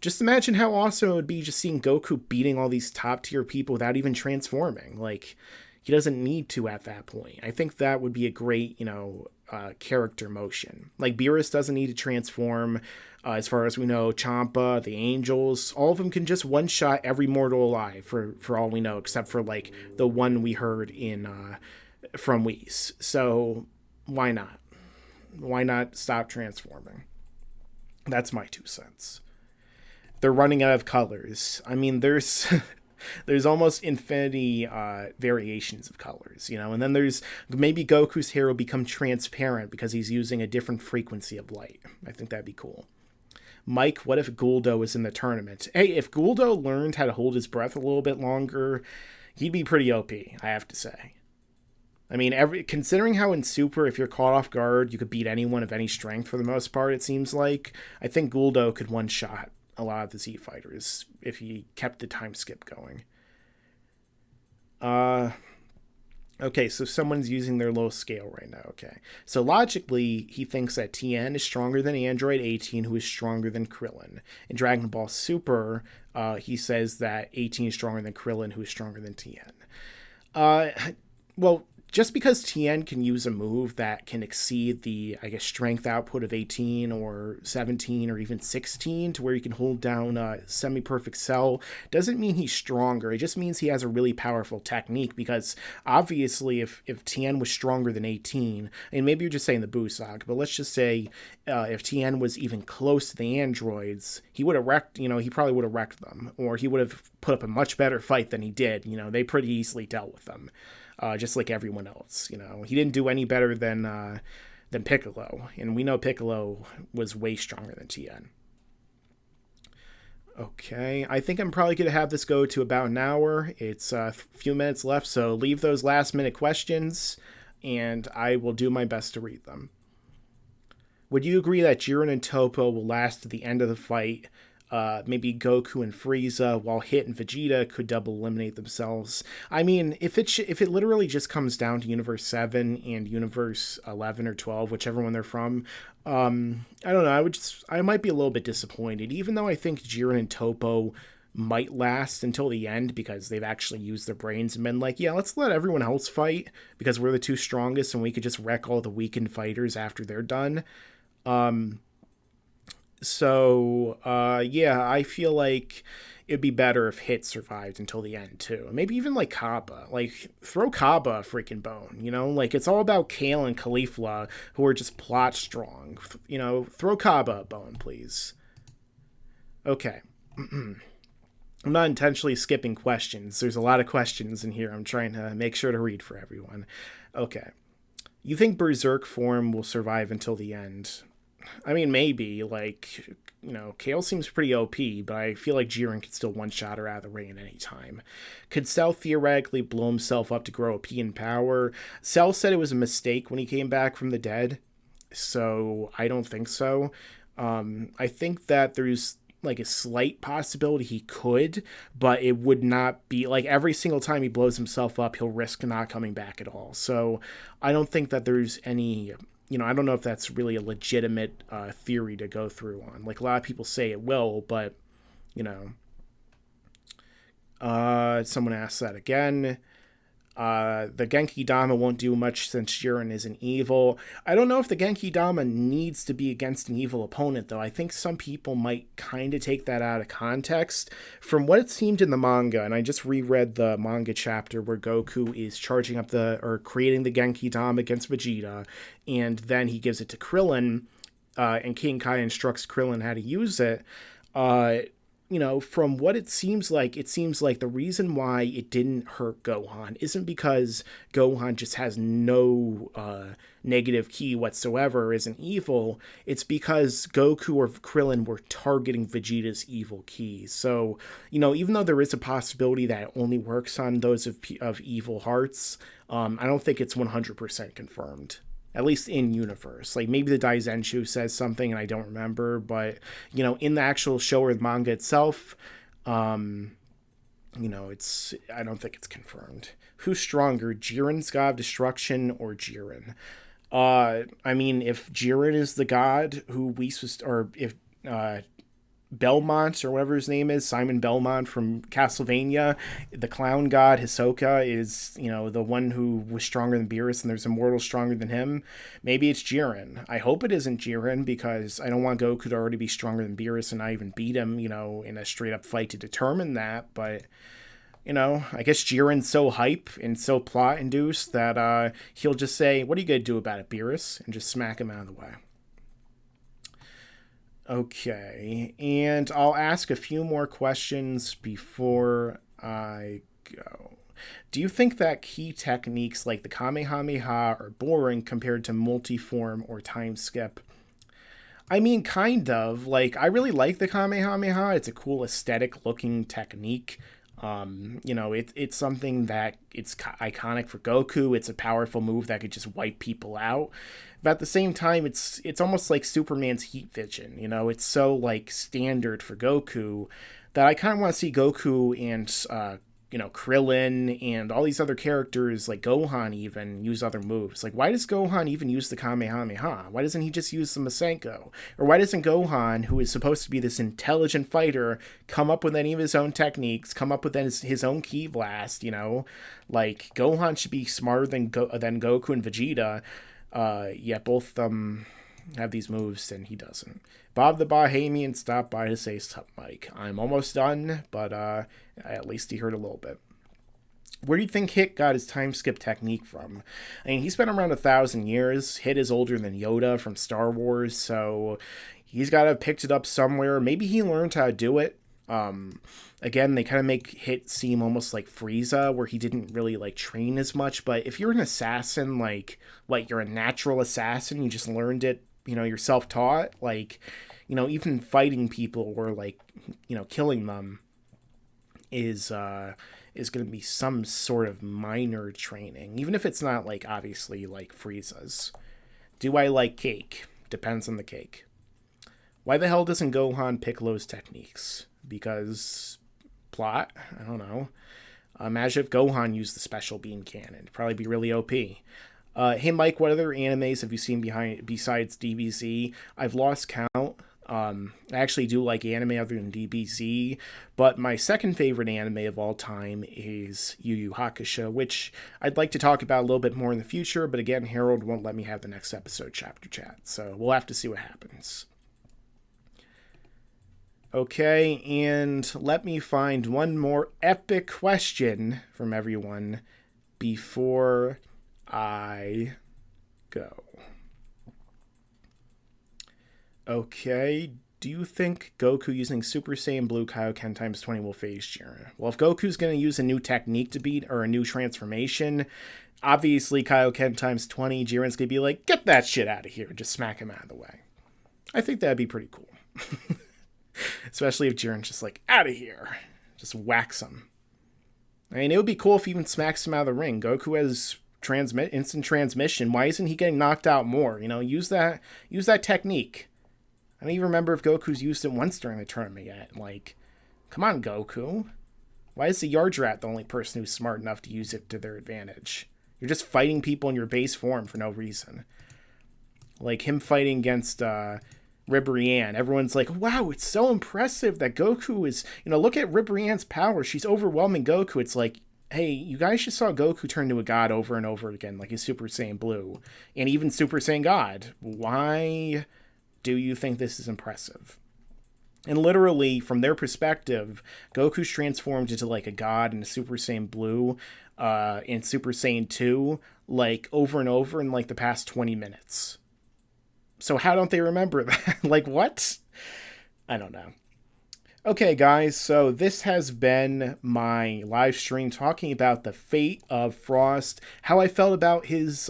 [SPEAKER 1] just imagine how awesome it would be just seeing Goku beating all these top-tier people without even transforming. Like, he doesn't need to at that point. I think that would be a great, character motion. Like, Beerus doesn't need to transform. As far as we know, Champa, the Angels, all of them can just one-shot every mortal alive for all we know, except for, like, the one we heard in from Whis. So, why not? Why not stop transforming? That's my 2 cents. They're running out of colors. I mean, there's there's almost infinity variations of colors, and then there's maybe Goku's hair will become transparent because he's using a different frequency of light. I think that'd be cool. Mike, what if Guldo is in the tournament? Hey, if Guldo learned how to hold his breath a little bit longer, he'd be pretty OP, I have to say. I mean, considering how in Super, if you're caught off guard, you could beat anyone of any strength for the most part, it seems like. I think Guldo could one-shot a lot of the Z fighters if he kept the time skip going. Okay, so someone's using their low scale right now. Okay. So logically, he thinks that Tien is stronger than Android 18, who is stronger than Krillin. In Dragon Ball Super, he says that 18 is stronger than Krillin, who is stronger than Tien. Well, just because Tien can use a move that can exceed the, I guess, strength output of 18 or 17 or even 16 to where you can hold down a semi-perfect cell doesn't mean he's stronger. It just means he has a really powerful technique, because obviously if Tien was stronger than 18, and maybe you're just saying the Busag, but let's just say if Tien was even close to the androids, he would have wrecked, he probably would have wrecked them, or he would have put up a much better fight than he did. They pretty easily dealt with them. Just like everyone else, he didn't do any better than Piccolo, and we know Piccolo was way stronger than Tien. Okay, I think I'm probably going to have this go to about an hour. It's a few minutes left, so leave those last minute questions, and I will do my best to read them. Would you agree that Jiren and Toppo will last to the end of the fight? Maybe Goku and Frieza, while Hit and Vegeta could double eliminate themselves. I mean, if it literally just comes down to Universe 7 and Universe 11 or 12, whichever one they're from, I don't know, I might be a little bit disappointed, even though I think Jiren and Toppo might last until the end, because they've actually used their brains and been like, yeah, let's let everyone else fight, because we're the 2 strongest and we could just wreck all the weakened fighters after they're done. So, yeah, I feel like it'd be better if Hit survived until the end, too. Maybe even, like, Kappa. Like, throw Kappa a freaking bone, Like, it's all about Kale and Caulifla, who are just plot strong. Throw Kappa a bone, please. Okay. I'm not intentionally skipping questions. There's a lot of questions in here. I'm trying to make sure to read for everyone. Okay. You think Berserk form will survive until the end? I mean, maybe, like, Kale seems pretty OP, but I feel like Jiren could still one-shot her out of the ring at any time. Could Cell theoretically blow himself up to grow OP in power? Cell said it was a mistake when he came back from the dead. so I don't think so. I think that there's like a slight possibility he could, but it would not be like every single time he blows himself up, he'll risk not coming back at all. So I don't think that there's any, I don't know if that's really a legitimate theory to go through on. Like a lot of people say it will, but you know, someone asked that again. The Genki Dama won't do much since Jiren isn't evil. I don't know if the Genki Dama needs to be against an evil opponent, though. I think some people might kind of take that out of context. From what it seemed in the manga, and I just reread the manga chapter where Goku is charging up creating the Genki Dama against Vegeta, and then he gives it to Krillin, and King Kai instructs Krillin how to use it. From what it seems like the reason why it didn't hurt Gohan isn't because Gohan just has no negative ki whatsoever, isn't evil. It's because Goku or Krillin were targeting Vegeta's evil ki. So, even though there is a possibility that it only works on those of evil hearts, I don't think it's 100% confirmed. At least in universe. Like maybe the Daizenshu says something and I don't remember, but in the actual show or the manga itself, it's I don't think it's confirmed. Who's stronger, Jiren's God of Destruction or Jiren? I mean, if Jiren is the god who or if Belmont or whatever his name is, Simon Belmont from Castlevania, the clown god Hisoka is, the one who was stronger than Beerus and there's immortals stronger than him. Maybe it's Jiren. I hope it isn't Jiren because I don't want Goku to already be stronger than Beerus and not even beat him, in a straight up fight to determine that. But, I guess Jiren's so hype and so plot induced that he'll just say, "What are you going to do about it, Beerus?" and just smack him out of the way. Okay, and I'll ask a few more questions before I go. Do you think that key techniques like the Kamehameha are boring compared to multiform or time skip? I mean, kind of. Like, I really like the Kamehameha. It's a cool aesthetic looking technique. It's something that it's iconic for Goku. It's a powerful move that could just wipe people out. But at the same time, it's almost like Superman's heat vision. It's so like standard for Goku that I kind of want to see Goku and Krillin and all these other characters like Gohan even use other moves. Like, why does Gohan even use the Kamehameha? Why doesn't he just use the Masenko? Or why doesn't Gohan, who is supposed to be this intelligent fighter, come up with any of his own techniques, come up with his own ki blast, Like, Gohan should be smarter than Goku and Vegeta, yet both of them have these moves and he doesn't. Bob the Bahamian stopped by to say sup, Mike. I'm almost done, but at least he heard a little bit. Where do you think Hit got his time skip technique from? I mean, he's been around 1,000 years. Hit is older than Yoda from Star Wars, so he's got to have picked it up somewhere. Maybe he learned how to do it. Again, they kind of make Hit seem almost like Frieza, where he didn't really like train as much. But if you're an assassin, like you're a natural assassin, you just learned it, you're self-taught, like, even fighting people or like, killing them is going to be some sort of minor training, even if it's not like obviously like Frieza's. Do I like cake? Depends on the cake. Why the hell doesn't Gohan Piccolo's techniques? Because plot? I don't know. Imagine if Gohan used the special beam cannon. It'd probably be really OP. Hey Mike, what other animes have you seen besides DBZ? I've lost count. I actually do like anime other than DBZ, but my second favorite anime of all time is Yu Yu Hakusho, which I'd like to talk about a little bit more in the future, but again, Harold won't let me have the next episode chapter chat, so we'll have to see what happens. Okay, and let me find one more epic question from everyone before I go. Okay, do you think Goku using Super Saiyan Blue Kaioken times 20 will phase Jiren? Well, if Goku's going to use a new technique to beat, or a new transformation, obviously Kaioken times 20, Jiren's going to be like, get that shit out of here, and just smack him out of the way. I think that'd be pretty cool. Especially if Jiren's just like, out of here. Just whacks him. I mean, it would be cool if he even smacks him out of the ring. Goku has instant transmission. Why isn't he getting knocked out more? You know, use that technique. I don't even remember if Goku's used it once during the tournament yet. Like, come on, Goku. Why is the Yardrat the only person who's smart enough to use it to their advantage? You're just fighting people in your base form for no reason. Like him fighting against Ribrianne. Everyone's like, wow, it's so impressive that Goku is, you know, look at Ribrianne's power. She's overwhelming Goku. It's like, hey, you guys just saw Goku turn to a god over and over again, like his Super Saiyan Blue. And even Super Saiyan God. Why do you think this is impressive? And literally, from their perspective, Goku's transformed into like a god in Super Saiyan Blue in Super Saiyan 2, like over and over in like the past 20 minutes. So how don't they remember that? Like, what? I don't know. Okay, guys, so this has been my live stream talking about the fate of Frost, how I felt about his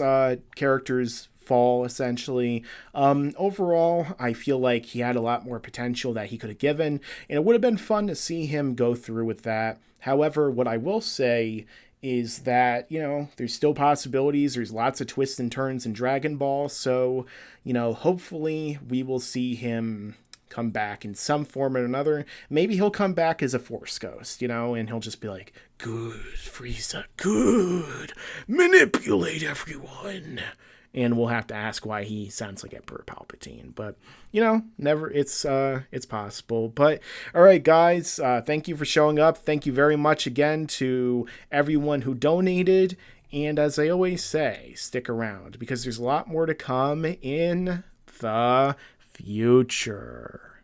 [SPEAKER 1] character's fall, essentially. Overall, I feel like he had a lot more potential that he could have given, and it would have been fun to see him go through with that. However, what I will say is that, you know, there's still possibilities. There's lots of twists and turns in Dragon Ball, so, you know, hopefully we will see him come back in some form or another. Maybe he'll come back as a Force Ghost, you know, and he'll just be like, good, Frieza, good, manipulate everyone. And we'll have to ask why he sounds like Emperor Palpatine. But, you know, never, it's possible. But, all right, guys, thank you for showing up. Thank you very much again to everyone who donated. And as I always say, stick around because there's a lot more to come in the future.